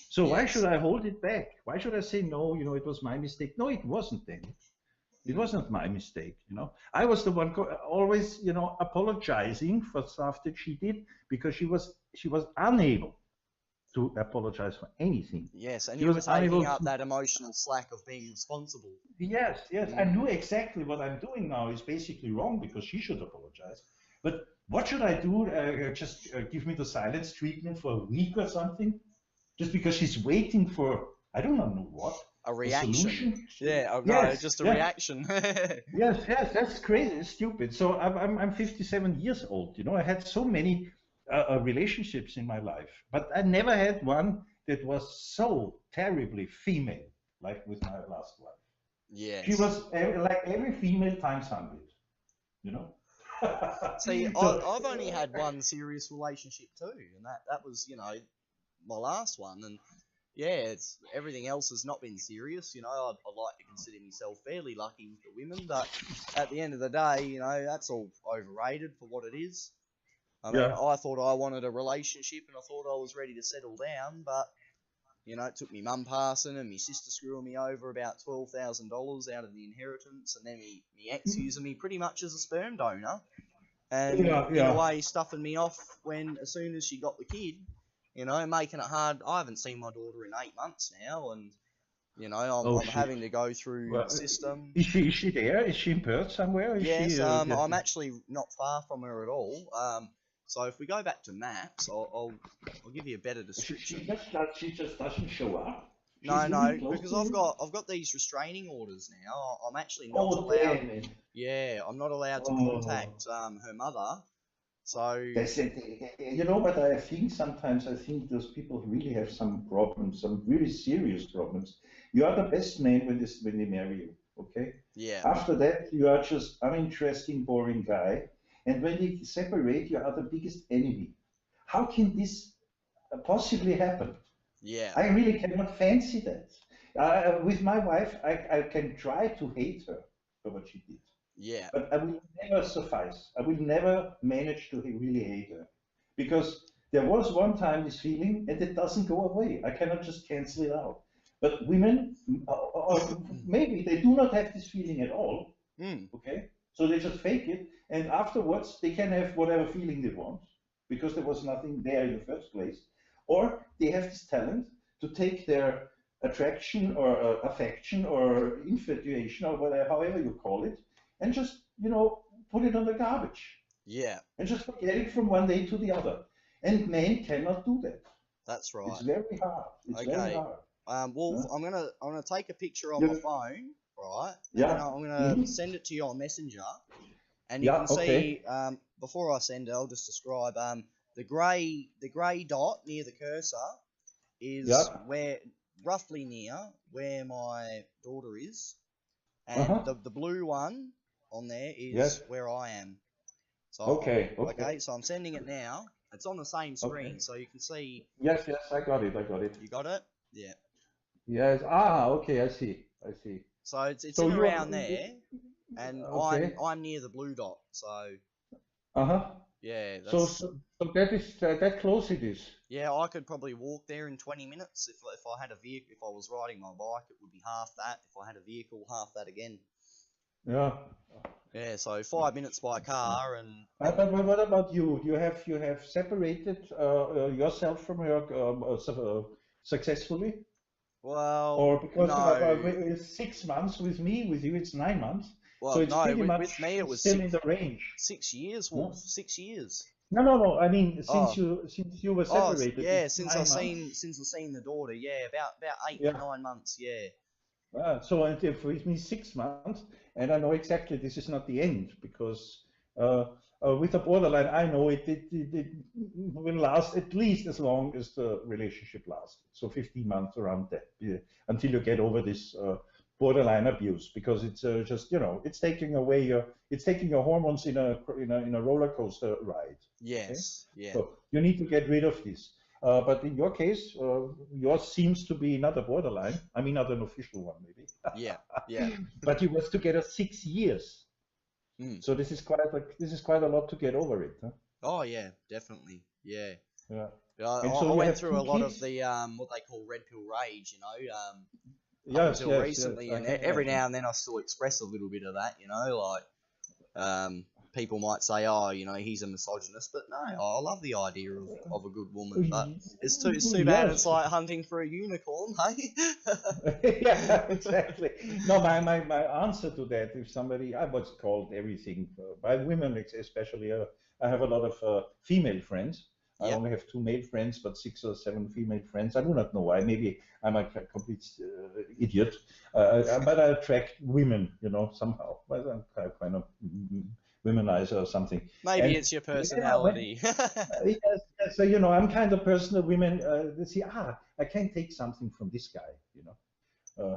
So why should I hold it back? Why should I say no? You know, it was my mistake. No, it wasn't then. It wasn't my mistake, you know. I was the one always, you know, apologizing for stuff that she did because she was unable to apologize for anything. Yes, and you were taking up that emotional slack of being responsible. Yes. I knew exactly what I'm doing now is basically wrong because she should apologize. But what should I do? Just give me the silence treatment for a week or something? Just because she's waiting for, I don't know what. A reaction. Just a reaction. yes, that's crazy. It's stupid. So I'm 57 years old. You know, I had so many relationships in my life, but I never had one that was so terribly female, like with my last wife. Yeah. She was like every female times 100. You know. See, I've only had one serious relationship too, and that was, you know, my last one, and. Yeah, everything else has not been serious. You know, I like to consider myself fairly lucky with the women, but at the end of the day, you know, that's all overrated for what it is. I mean, I thought I wanted a relationship and I thought I was ready to settle down, but, you know, it took me mum passing and my sister screwing me over about $12,000 out of the inheritance, and then me ex using me pretty much as a sperm donor, and in a way stuffing me off as soon as she got the kid. You know, making it hard. I haven't seen my daughter in 8 months now, and you know, I'm having to go through the system. Is she there? Is she in Perth somewhere? Yes, I'm actually not far from her at all. So if we go back to maps, I'll give you a better description. She just doesn't show up. No, because I've got these restraining orders now. I'm actually not allowed. Yeah, I'm not allowed to contact her mother. So you know what I think sometimes? I think those people really have some problems, some really serious problems. You are the best man when they marry you, okay? Yeah. After that, you are just uninteresting, boring guy. And when they separate, you are the biggest enemy. How can this possibly happen? Yeah. I really cannot fancy that. With my wife, I can try to hate her for what she did. Yeah. But I will never suffice. I will never manage to really hate her. Because there was one time this feeling and it doesn't go away. I cannot just cancel it out. But women, or maybe they do not have this feeling at all. Okay? So they just fake it. And afterwards, they can have whatever feeling they want because there was nothing there in the first place. Or they have this talent to take their attraction or affection or infatuation or whatever, however you call it, and just put it on the garbage Yeah, and just forget it from one day to the other. And men cannot do that. that's It's right. very hard. It's very Okay. hard. Wolf, Huh? I'm gonna take a picture on my You- phone, right? And then Yeah. I'm gonna Hmm. send it to you on Messenger, and you Yeah. can Okay. see. Before I send it, I'll just describe. The grey dot near the cursor is Yeah. where roughly near where my daughter is, and Uh-huh. the blue one on there is Yes. where I am. So Okay. Okay. okay, so I'm sending it now. It's on the same Okay. screen, so you can see. Yes. Yes. I got it. I got it. You got it? Yeah. Yes. Ah. Okay. I see. I see. So it's So in you are around there, and I'm okay. I'm near the blue dot. So Uh-huh. yeah, So, that's so so that is that close it is. yeah. I could probably walk there in 20 minutes if I had a vehicle. If I was riding my bike, it would be half that. If I had a vehicle, half that again. Yeah. Yeah, so 5 minutes by car, and But what about you? You have separated yourself from her successfully, well, or because no, it's 6 months with me, with you it's 9 months, so well, it's no. pretty With much me, it was still in the range. 6 years, Wolf. No, 6 years. no. I mean, Oh, since you were oh, separated, yeah. it's 9 months. Since I seen the daughter, yeah, about eight to Yeah. 9 months. Yeah, So and if it means 6 months, and I know exactly this is not the end because uh, with a borderline, I know it will last at least as long as the relationship lasts. So 15 months around that, yeah, until you get over this borderline abuse, because it's just it's taking your hormones in a roller coaster ride. Okay, yes, yeah, so you need to get rid of this. But in your case, yours seems to be not a borderline. I mean, not an official one, maybe. yeah, yeah. But you was together 6 years, Mm. so this is quite a lot to get over it. Huh? Oh yeah, definitely. Yeah. Yeah. Yeah, And I so you went have through two a lot of kids. the what they call red pill rage, up Yes, until yes, yes. recently, I and can every imagine. now and then I still express a little bit of that, people might say, oh, he's a misogynist, but no, I love the idea of a good woman, but it's too bad it's Yes. like hunting for a unicorn, hey? Yeah, exactly. No, my answer to that, if somebody, I was called everything by women, especially. I have a lot of female friends. I Yep, only have two male friends, but 6 or 7 female friends. I do not know why. Maybe I'm a complete idiot, but I attract women, somehow. But I'm kind of womanizer or something. maybe And it's your yeah, personality. yes, yes, so I'm kind of person that women they see, I can take something from this guy,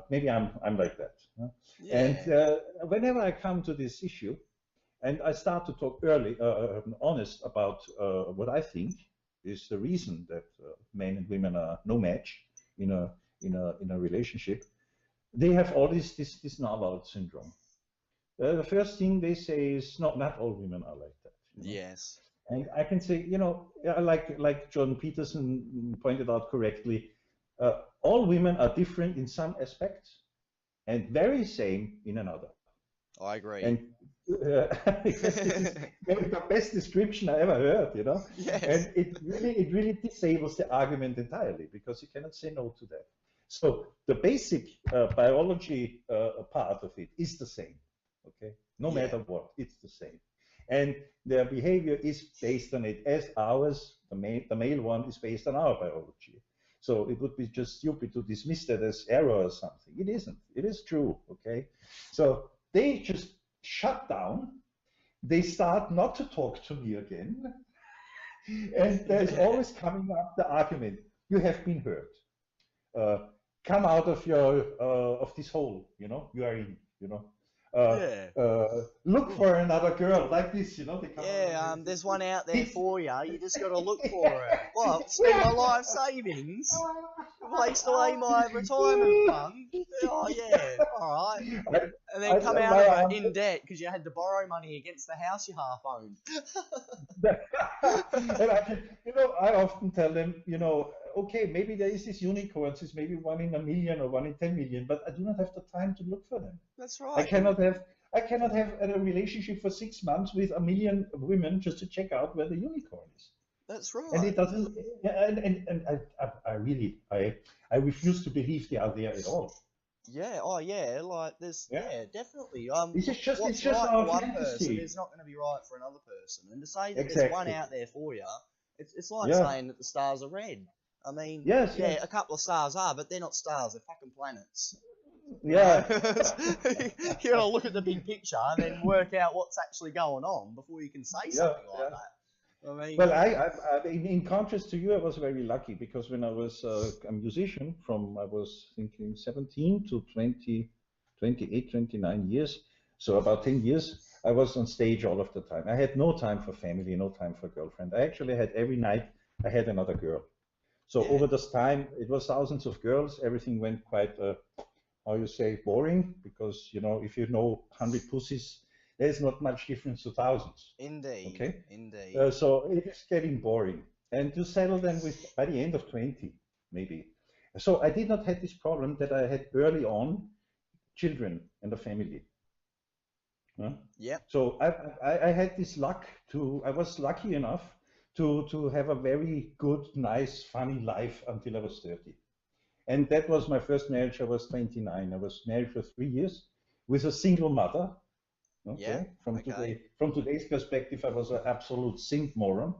maybe I'm like that. And Yeah, whenever I come to this issue and I start to talk honest about what I think is the reason that men and women are no match in a relationship, they have all this Narwhal syndrome. The first thing they say is not all women are like that. yes, And I can say, like Jordan Peterson pointed out correctly, all women are different in some aspects and very same in another. I agree. And yes, this is maybe the best description I ever heard. Yes, And it really disables the argument entirely because you cannot say no to that. So the basic biology part of it is the same, okay? No yeah, matter what, it's the same. And their behavior is based on it, as ours, the male one, is based on our biology. So it would be just stupid to dismiss that as error or something. It isn't. It is true, okay? So they just shut down. They start not to talk to me again. And there's yeah, always coming up the argument, you have been hurt. Uh, come out of this hole, you are in. Uh, yeah. look for another girl like this, they come out Yeah, and there's one out there this, for you. You just got to look for it. What? Spend my life savings? Waste away my retirement fund? Oh, yeah, alright. And then come out of it in debt because you had to borrow money against the house you half owned. and I often tell them, okay, maybe there is this unicorns, it's maybe 1 in a million or 1 in 10 million, but I do not have the time to look for them. That's I right. cannot have a relationship for 6 months with a million women just to check out where the unicorn is. That's And right. it doesn't. And I really refuse to believe they are there at all. Yeah, oh yeah, like there's Yeah. Definitely. This is just, it's What's just right for our one person fantasy. is not going to be right for another person. And to say that there's one Exactly. out there for you, it's like Yeah. saying that the stars are red. I mean, Yes, yeah, yes. a couple of stars are, but they're not stars, they're fucking planets. You know? Yeah. You gotta look at the big picture and then work out what's actually going on before you can say Yeah, something like yeah. that. I mean, Well, in contrast to you, I was very lucky because when I was a musician from, I was thinking 17 to 20, 28, 29 years, so about 10 years, I was on stage all of the time. I had no time for family, no time for girlfriend. I actually had every night, I had another girl. So yeah, over this time, it was thousands of girls. Everything went quite, how you say, boring, because, you know, if you know 100 pussies, there's not much difference to thousands. indeed, Okay. indeed. So it is getting boring. And to settle then with by the end of 20, maybe. So I did not have this problem that I had early on children and a family. Huh? Yep. So I had this luck to, I was lucky enough to have a very good, nice, funny life until I was 30. And that was my first marriage. I was 29. I was married for 3 years with a single mother. Yeah. Okay. From Okay. today's perspective, I was an absolute sync moron.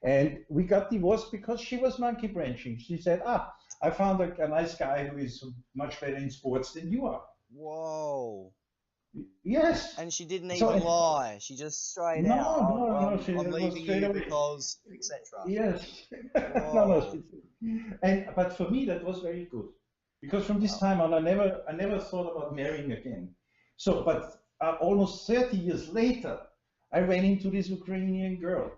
And we got divorced because she was monkey branching. She said, I found a nice guy who is much better in sports than you are. Whoa. Yes. And she didn't So even lie. She just straight out. no, no, no. She I'm was leaving straight you away. because, etc. Yes. No, no. Whoa. But for me, that was very good because from this Wow. time on, I never thought about marrying again. So, but almost 30 years later, I ran into this Ukrainian girl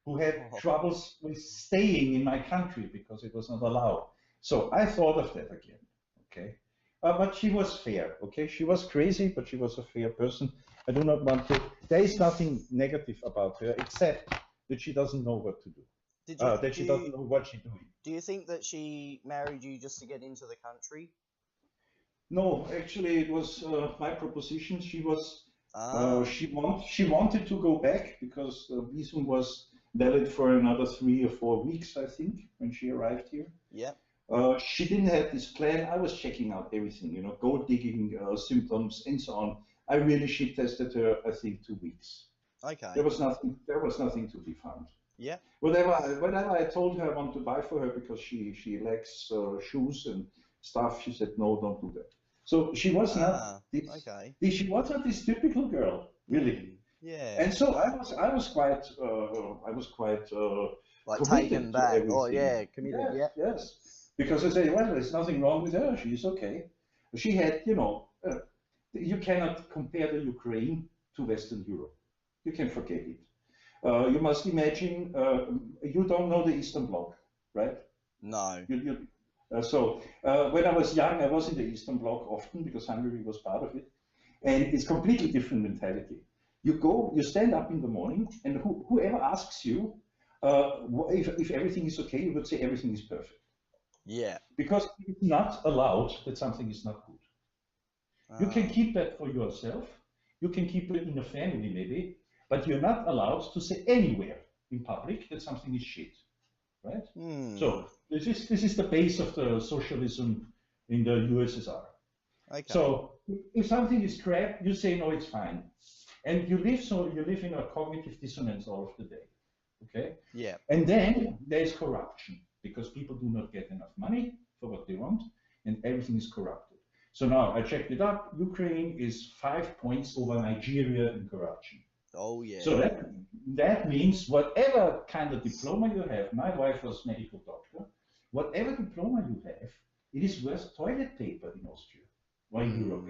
who had Oh. troubles with staying in my country because it was not allowed. So I thought of that again. Okay. But she was fair. Okay. She was crazy, but she was a fair person. I do not want to, there is nothing negative about her except that she doesn't know what to do. That she doesn't know what she's doing. Do you think that she married you just to get into the country? No, actually, it was my proposition. Ah. She wanted to go back because the visum was valid for another 3 or 4 weeks, I think, when she arrived here. Yep. She didn't have this plan. I was checking out everything, you know, gold digging symptoms and so on. I really shit tested her, I think, 2 weeks. Okay. There was nothing to be found. Yeah. Whenever I told her I want to buy for her because she lacks shoes and stuff, she said, no, don't do that. So she was not this, okay. she was not this typical girl, really. Yeah. And so I was quite Like committed taken to back. everything. Oh yeah, committed. Yes, Yeah. yes. Because I say, well, there's nothing wrong with her. She's okay. She had, you know, you cannot compare the Ukraine to Western Europe. You can forget it. You must imagine, you don't know the Eastern Bloc, right? No. When I was young, I was in the Eastern Bloc often because Hungary was part of it. And it's completely different mentality. You stand up in the morning, and whoever asks you if everything is okay, you would say everything is perfect. Yeah. Because it's not allowed that something is not good. You can keep that for yourself. You can keep it in a family, maybe. But you're not allowed to say anywhere in public that something is shit, right? So this is the base of the socialism in the USSR. Okay. So if something is crap, you say no, it's fine, and you live in a cognitive dissonance all of the day, okay? Yeah. And then there's corruption because people do not get enough money for what they want, and everything is corrupted. So now I checked it up. Ukraine is 5 points over Nigeria in corruption. Oh yeah. So that means whatever kind of diploma you have, my wife was medical doctor, whatever diploma you have, it is worth toilet paper in Austria or in Europe.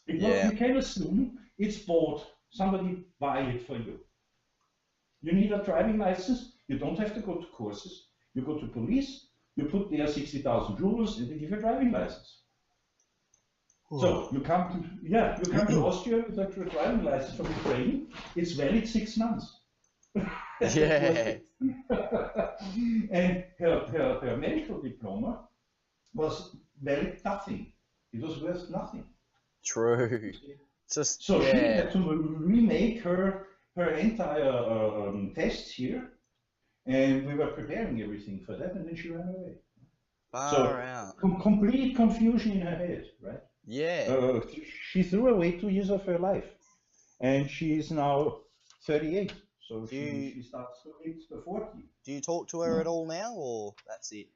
Because you can assume it's bought, somebody buy it for you. You need a driving license, you don't have to go to courses, you go to police, you put there 60,000 rubles and they give you a driving license. So you come to Austria with a driving license from Ukraine. It's valid 6 months. Yeah. And her medical diploma was valid nothing. It was worth nothing. True. She had to remake her entire tests here, and we were preparing everything for that, and then she ran away. Far So out. complete confusion in her head, right? Yeah. She threw away 2 years of her life, and she is now 38. So she starts to hit the 40. Do you talk to her No? at all now, or that's it?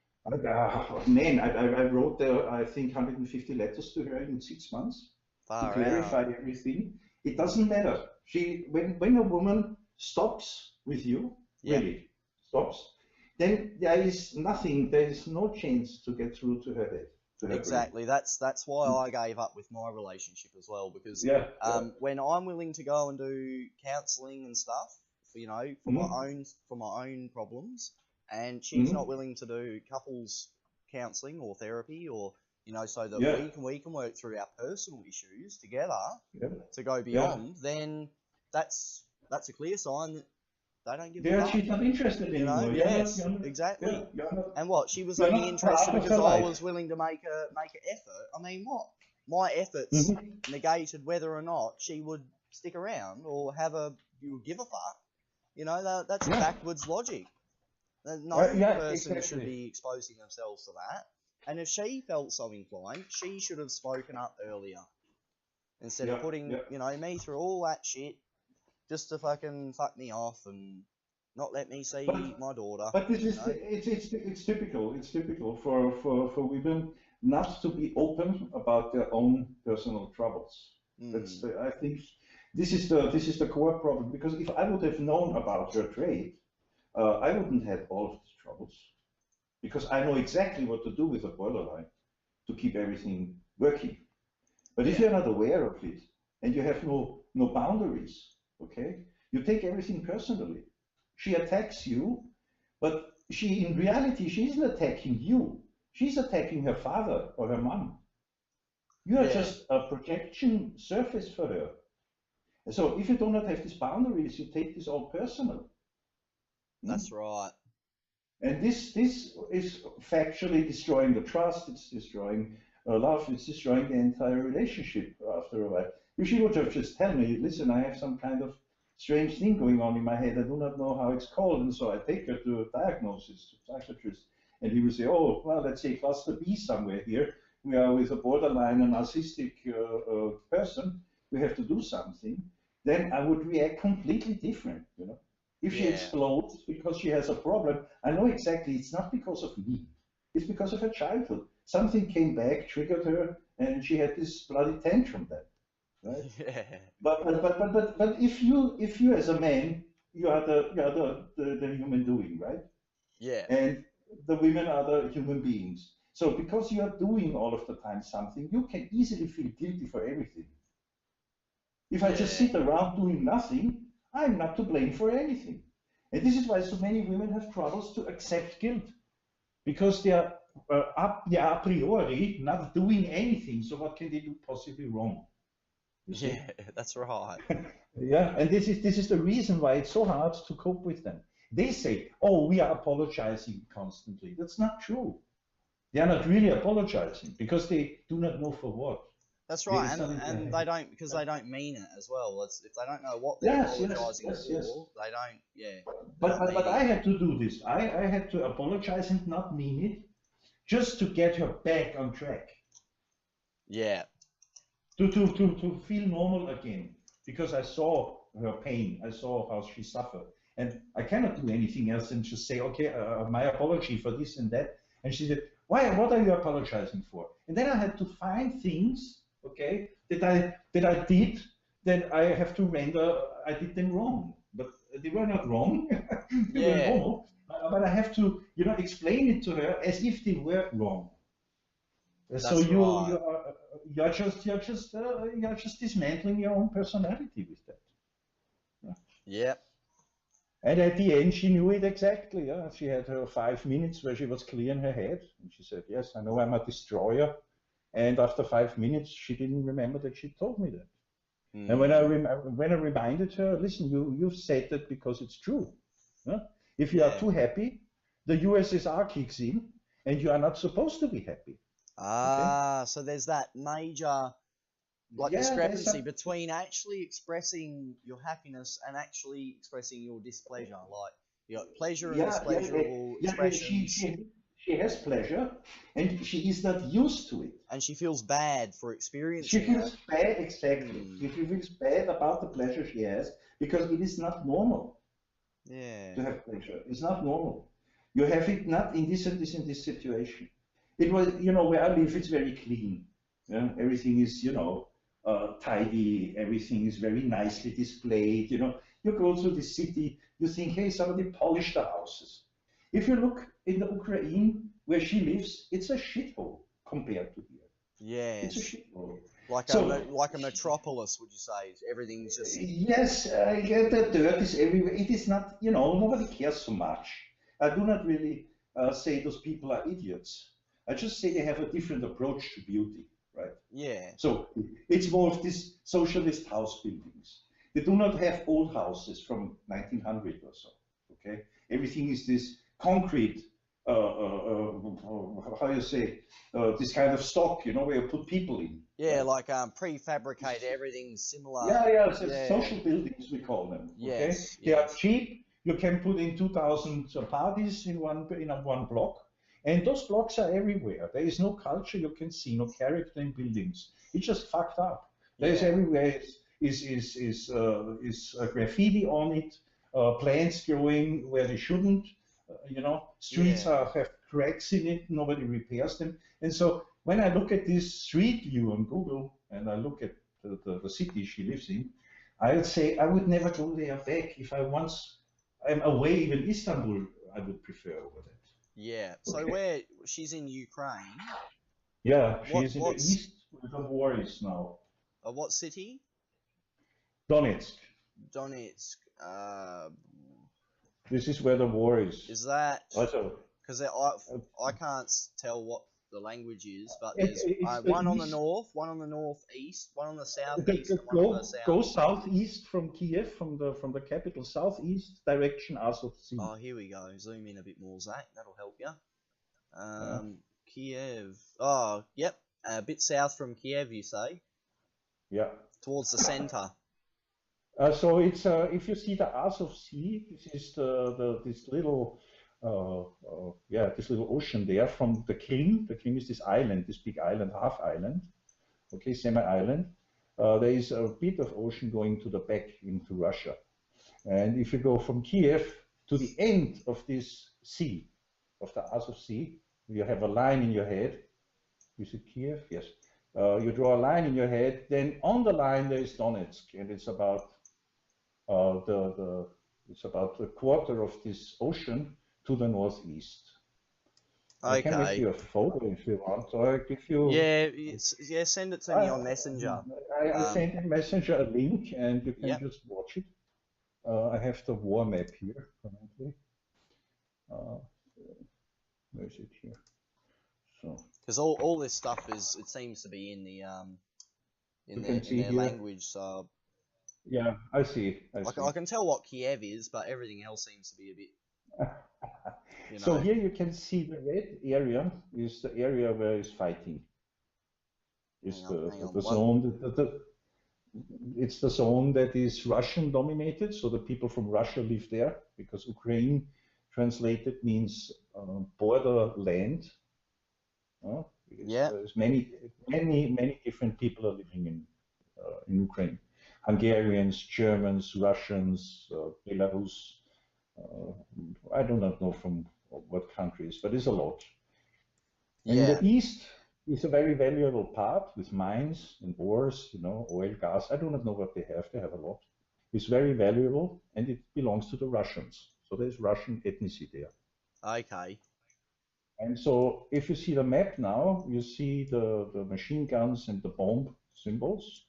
Man, I wrote, I think, 150 letters to her in 6 months to Far out. clarify everything. It doesn't matter. When a woman stops with you, Yep. really stops, then there is nothing. There is no chance to get through to her head, to her brain. Exactly. That's why I gave up with my relationship as well, because Yeah. when I'm willing to go and do counselling and stuff, for, you know, for my own problems, and she's not willing to do couples counselling or therapy, or, you know, so that Yeah. we can work through our personal issues together Yeah. to go beyond, then that's a clear sign that they don't give a fuck. She's not interested You know, anymore. yes, You're not, exactly. yeah, you're not, And what, she was you're only not interested part of because her I life. was willing to make an effort. I mean, what? My efforts negated whether or not she would stick around or you would give a fuck. You know, that's backwards logic. No person should be exposing themselves to that. And if she felt so inclined, she should have spoken up earlier. Instead of putting, you know, me through all that shit just to fucking fuck me off and not let me see my daughter. But this is it's typical. It's typical for women not to be open about their own personal troubles. That's I think this is the core problem, because if I would have known about her trait, I wouldn't have all of these troubles, because I know exactly what to do with a borderline to keep everything working. But if you're not aware of it and you have no boundaries, okay, you take everything personally. She attacks you, but in reality, she isn't attacking you. She's attacking her father or her mom. You are just a projection surface for her. So if you do not have these boundaries, you take this all personal. That's right. And this is factually destroying the trust. It's destroying love. It's destroying the entire relationship after a while. If she would have just tell me, listen, I have some kind of strange thing going on in my head. I do not know how it's called, and so I take her to a diagnosis, to a psychiatrist, and he would say, oh, well, let's say cluster B somewhere here. We are with a borderline, a narcissistic person. We have to do something. Then I would react completely different, you know. If she explodes because she has a problem, I know exactly it's not because of me. It's because of her childhood. Something came back, triggered her, and she had this bloody tantrum then. Right? Yeah. But if you as a man, you are the human doing, right? Yeah. And the women are the human beings. So because you are doing all of the time something, you can easily feel guilty for everything. If I just sit around doing nothing, I'm not to blame for anything. And this is why so many women have troubles to accept guilt, because they are a priori not doing anything. So what can they do possibly wrong? Yeah, that's right. Yeah, and this is the reason why it's so hard to cope with them. They say, "Oh, we are apologizing constantly." That's not true. They are not really apologizing because they do not know for what. That's right, and they don't, because they don't mean it as well. If they don't know what they're apologizing for, they don't. Yeah. But I had to do this. I had to apologize and not mean it, just to get her back on track. Yeah. To feel normal again, because I saw her pain. I saw how she suffered, and I cannot do anything else than just say, okay, my apology for this and that. And she said, why? What are you apologizing for? And then I had to find things, okay, that I did, that I have to render. I did them wrong, but they were not wrong. They were normal. But I have to, explain it to her as if they were wrong. That's so right. you're just dismantling your own personality with that. Yeah. And at the end, she knew it exactly. Yeah? She had her 5 minutes where she was clear in her head, and she said, "Yes, I know I'm a destroyer." And after 5 minutes, she didn't remember that she told me that. And when I reminded her, listen, you've said that because it's true. Yeah? If you are too happy, the USSR kicks in, and you are not supposed to be happy. So there's that major discrepancy between actually expressing your happiness and actually expressing your displeasure. Like, you got pleasure and displeasurable expressions. she has pleasure, and she is not used to it. And she feels bad for She experiencing it. feels bad, exactly. She feels bad about the pleasure she has because it is not normal Yeah. to have pleasure. It's not normal. You have it not in this situation. It was, where I live, it's very clean. Yeah? Everything is, tidy. Everything is very nicely displayed. You go through the city, you think, hey, somebody polished the houses. If you look in the Ukraine where she lives, it's a shithole compared to here. It's a Yes. shithole. Like a metropolis, would you say? Everything's just... Yes, the dirt is everywhere. It is not, nobody cares so much. I do not really say those people are idiots. I just say they have a different approach to beauty, right? Yeah. So it's more of these socialist house buildings. They do not have old houses from 1900 or so, okay? Everything is this concrete, how you say, this kind of stock, where you put people in. Yeah, Right? like prefabricated, everything's similar. Yeah, so social buildings we call them. Okay, Yes, they are yes. cheap. You can put in 2,000 parties in one block, and those blocks are everywhere. There is no culture you can see, no character in buildings. It's just fucked up. There is Yeah. everywhere is graffiti on it, plants growing where they shouldn't. Streets have cracks in it. Nobody repairs them, and so when I look at this street view on Google and I look at the city she lives in, I would say I would never go there back. If I once am away, even Istanbul, I would prefer over that. Yeah. So Okay. where she's in Ukraine? Yeah, she is in the What's east where the war is now. what city? Donetsk. Donetsk. This is where the war is. Is that Also, because I can't tell what the language is, but there's it's one on the east. north, one on the northeast, one on the southeast, and one on the south. Go southeast from Kiev, from the capital, southeast direction Azov Sea. Oh, here we go. Zoom in a bit more, Zach. That'll help you. Kiev. Oh, yep. A bit south from Kiev, you say? Yeah. Towards the center. So it's if you see the Azov Sea, this is this little this little ocean there from the Krim. The Krim is this island, this big island, half island, okay, semi-island. There is a bit of ocean going to the back into Russia, and if you go from Kiev to the end of this sea, of the Azov Sea, you have a line in your head. You see Kiev? Yes. You draw a line in your head. Then on the line there is Donetsk, and it's about it's about a quarter of this ocean to the northeast. Okay. I can make you a photo if you want, or if you... Yeah, send it to me on Messenger. I sent in Messenger a link, and you can just watch it. I have the war map here currently. Where is it here? So because all this stuff it seems to be in the in their language. So yeah, I see. I can tell what Kiev is, but everything else seems to be a bit. So here you can see the red area is the area where is fighting. It's the zone. It's the zone that is Russian dominated. So the people from Russia live there because Ukraine translated means borderland. There's many different people are living in Ukraine. Hungarians, Germans, Russians, Belarus. I do not know from what countries, but it's a lot. And in the east is a very valuable part with mines and ores, oil, gas. I do not know what they have. They have a lot. It's very valuable, and it belongs to the Russians. So there's Russian ethnicity there. Okay. And so if you see the map now, you see the machine guns and the bomb symbols.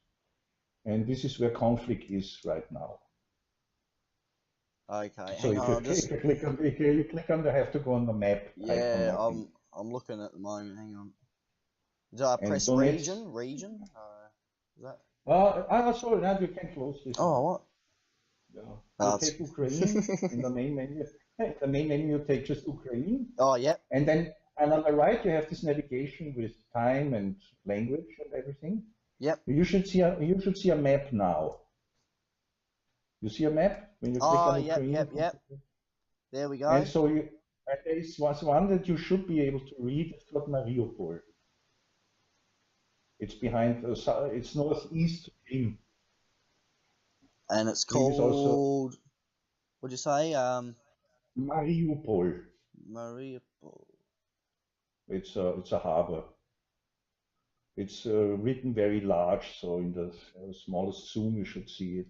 And this is where conflict is right now. Okay. So if you click on the have to go on the map. Yeah, I'm looking at the moment. Hang on. Do I press region? Region? Is that? Sorry, now you can close this. Oh, what? Yeah. You take Ukraine in the main menu. In the main menu, you take just Ukraine. Oh, yeah. And on the right, you have this navigation with time and language and everything. Yep. You should see a map now. You see a map when you click on Ukraine? Yep. There we go. And so And there was one that you should be able to read. It's called Mariupol. It's behind. It's northeast of Krim. And it's Krim is also called. What'd you say? Mariupol. Mariupol. It's a harbor. It's written very large, so in the smallest zoom you should see it.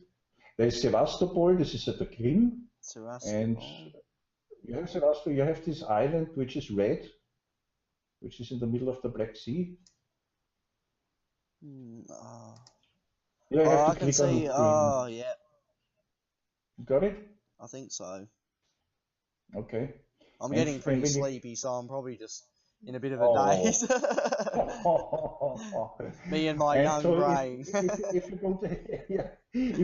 There's Sevastopol. This is at the Krim, and you have Sevastopol. You have this island which is red, which is in the middle of the Black Sea. You have to I can click on see. Ukraine. Oh, yeah. Got it? I think so. Okay. I'm getting pretty sleepy, so I'm probably just in a bit of a daze. Me and my young brain. If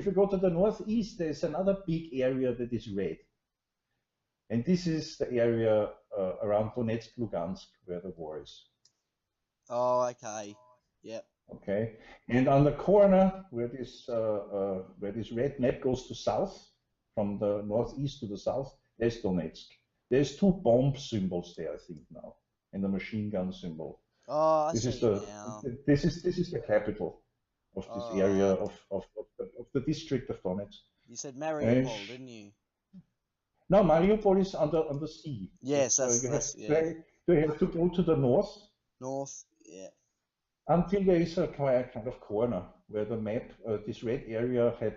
you go to the northeast, there's another big area that is red, and this is the area around Donetsk, Lugansk, where the war is. Oh, okay. Yep. Okay, and on the corner where this red map goes to south, from the northeast to the south, there's Donetsk. There's two bomb symbols there, I think now, and a machine gun symbol. Oh, I see now. This is the capital of this area of the district of Donetsk. You said Mariupol, didn't you? No, Mariupol is on the sea. Yes, you have to go to the north. North, yeah. Until there is a kind of corner where the map, this red area had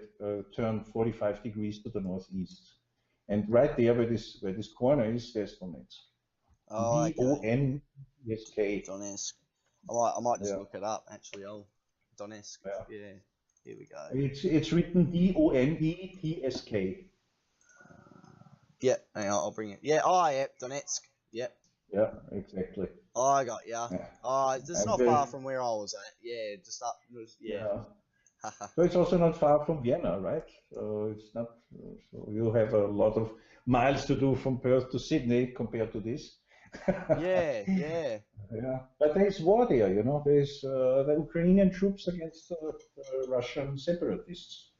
turned 45 degrees to the northeast. And right there where this corner is, there's Donetsk. Oh, D-O-N-E-S-K. Donetsk. I might just look it up, actually. Donetsk. Yeah. Here we go. It's written D-O-N-E-T-S-K. Yeah, hang on, I'll bring it. Yeah, yep, Donetsk. Yep. Yeah, exactly. Oh, I got ya. Yeah. It's not far from where I was at. Yeah, just up. Yeah. So it's also not far from Vienna, right? It's not. So you have a lot of miles to do from Perth to Sydney compared to this. Yeah. But there's war there, you know. There's the Ukrainian troops against the Russian separatists.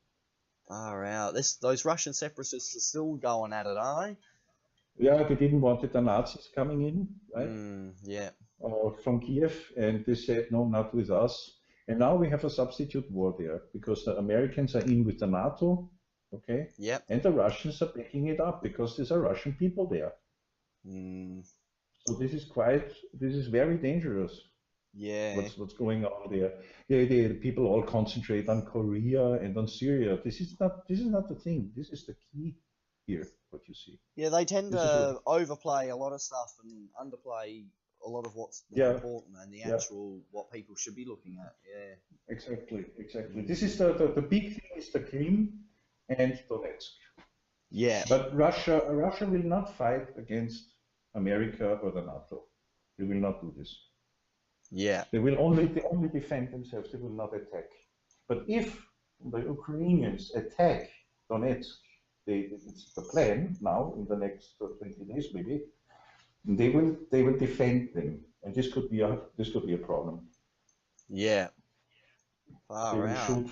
Far out. Those Russian separatists are still going at it, aren't they? Yeah, they didn't want the Nazis coming in, right? Yeah. From Kiev, and they said, no, not with us. And now we have a substitute war there because the Americans are in with the NATO, okay? Yep. And the Russians are backing it up because there's a Russian people there. So this is very dangerous. Yeah. What's going on there? The people all concentrate on Korea and on Syria. This is not the thing. This is the key here, what you see. Yeah, they tend to overplay a lot of stuff and underplay a lot of what's important and the actual what people should be looking at. Yeah. Exactly. This is the big thing is the Krim and Donetsk. Yeah. But Russia will not fight against America or the NATO. They will not do this. Yeah. They will only defend themselves. They will not attack. But if the Ukrainians attack Donetsk, it's the plan now in the next 20 days maybe. They will defend them, and this could be a problem. Yeah. They will shoot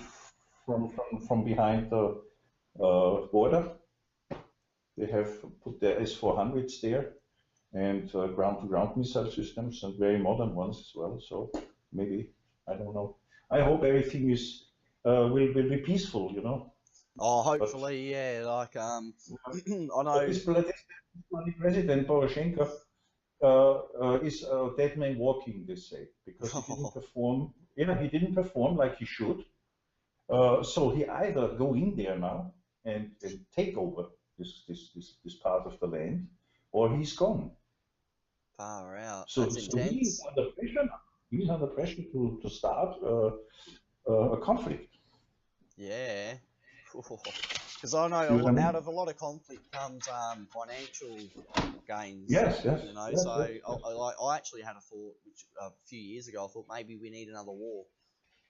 from behind the border. They have put their S-400s there, and ground-to-ground missile systems, and very modern ones as well. So maybe, I don't know. I hope everything will be peaceful, you know. Oh, hopefully, yeah. Like, I know. This President Poroshenko is a dead man walking, they say, because he didn't perform. Yeah, he didn't perform like he should. So he either go in there now and take over this part of the land, or he's gone. Far out. So That's intense. He's under pressure. He's under pressure to start a conflict. Yeah. Because I know out of a lot of conflict comes financial gains. Yes. You know, I actually had a thought, which a few years ago, I thought maybe we need another war.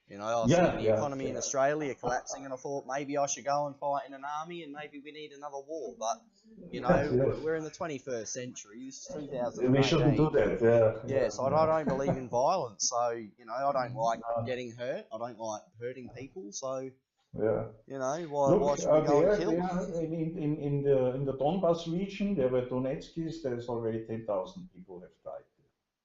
You know, I was seeing the economy in Australia collapsing, and I thought maybe I should go and fight in an army, and maybe we need another war. But you know, we're in the 21st century. This is 2018. We shouldn't do that. Yeah. So I don't believe in violence. So you know, I don't like getting hurt. I don't like hurting people. So Yeah. You know, Look, why should we go and kill? there in the Donbas region, there were Donetskis. There's already 10,000 people have died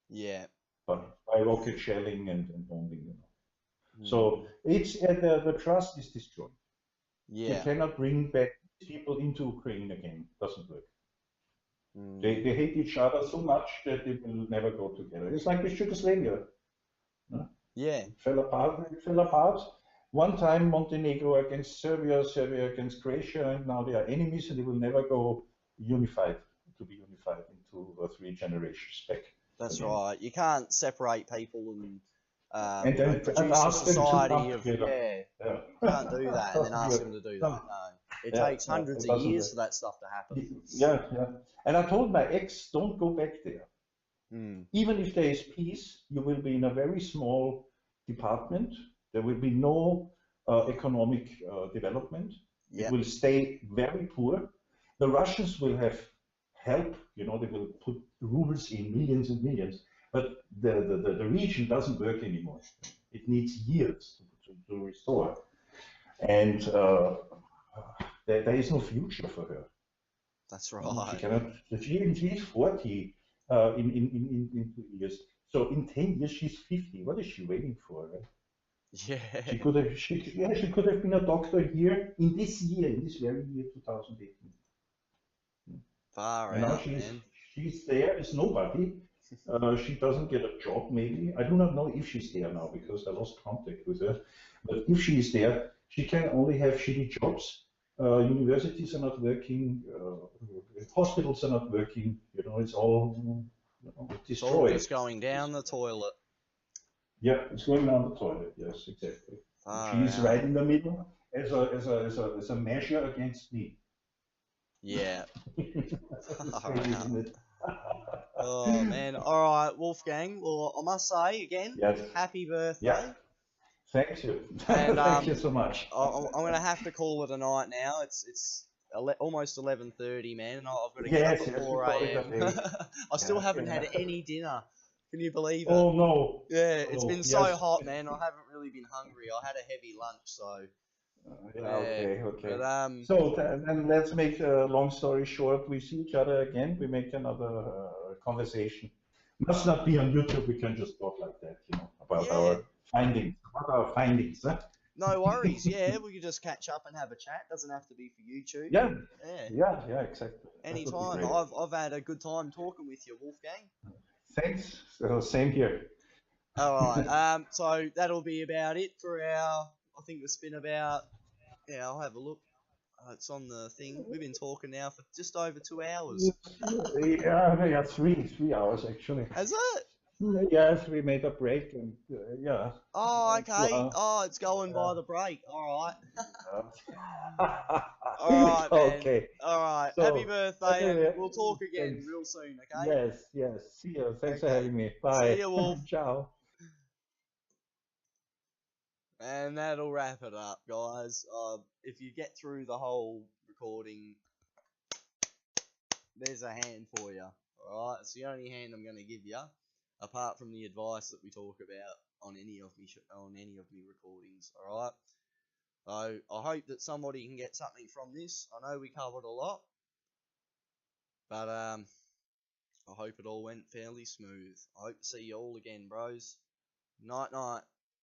Yeah. by rocket shelling and bombing. You know. So Hmm. it's the trust is destroyed. You Yeah. cannot bring back people into Ukraine again. Doesn't work. Hmm. They hate each other so much that they will never go together. It's like with Yugoslavia. No? Yeah. It fell apart. It fell apart. One time Montenegro against Serbia, Serbia against Croatia, and now they are enemies, and they will never go unified to be unified in 2 or 3 generations back That's again. right. You can't separate people and And you know, then produce a ask them to society come of together. you can't do that and then ask them to do No, that. No, it yeah, takes yeah, hundreds it of doesn't years work. for that stuff to happen. Yeah, yeah. And I told my ex, don't go back there. Mm. Even if there is peace, you will be in a very small department. There will be no economic development. It Yep. will stay very poor. The Russians will have help, you know, they will put rubles in millions and millions, but the region doesn't work anymore. It needs years to restore. And there is no future for her. That's She right. cannot. She is 40 in 2 years. So in 10 years she's 50. What is she waiting for? Right? Yeah. She could have been a doctor here in this year, in this very year 2018. Far And now out, man. she's there as nobody. She doesn't get a job maybe. I do not know if she's there now because I lost contact with her. But if she is there, she can only have shitty jobs. Universities are not working. Hospitals are not working. You know, it's all It's all destroyed. just going down the toilet. Yeah, it's going down the toilet. Yes, exactly. Far She's out. right in the middle as a measure against me. Yeah. That's Far crazy, out. isn't it? Oh man. All right, Wolfgang. Well, I must say again, Yes. happy Yeah. birthday. Thank you. And Thank you so much. I'm gonna have to call it a night now. It's almost 11:30, man, and I've got to get up Yes, at yes, we 4 call it a a.m. day. I still Yeah, haven't had yeah. any dinner. Can you believe it? Oh no. Yeah, it's Oh been so yes. hot, man. I haven't really been hungry. I had a heavy lunch, so Yeah. yeah. Okay. Okay. But So then let's make a long story short. We see each other again. We make another conversation. Must not be on YouTube. We can just talk like that, you know, about yeah, our findings. About our findings. Huh? no worries. Yeah, we could just catch up and have a chat. Doesn't have to be for YouTube. Yeah. Yeah, Yeah. Exactly. That would be anytime. great. I've had a good time talking with you, Wolfgang. Thanks. Same here. All right. So that'll be about it for our. I think it's been about. Yeah, I'll have a look. It's on the thing. We've been talking now for just over 2 hours. Yeah, 3 hours actually. Has it? Yes, we made a break and yeah. Oh, okay. Well, Oh, it's going by the break. All right. uh, All right, man. okay. All right. Happy So, birthday, and okay, we'll talk again thanks. real soon. Okay. Yes, yes. See you. Thanks for Okay. having me. See Bye. you, Wolf. Ciao. And that'll wrap it up, guys. If you get through the whole recording, there's a hand for you. Alright, it's the only hand I'm going to give you, apart from the advice that we talk about on any of me recordings. Alright, so I hope that somebody can get something from this. I know we covered a lot, but I hope it all went fairly smooth. I hope to see you all again, bros. Night night.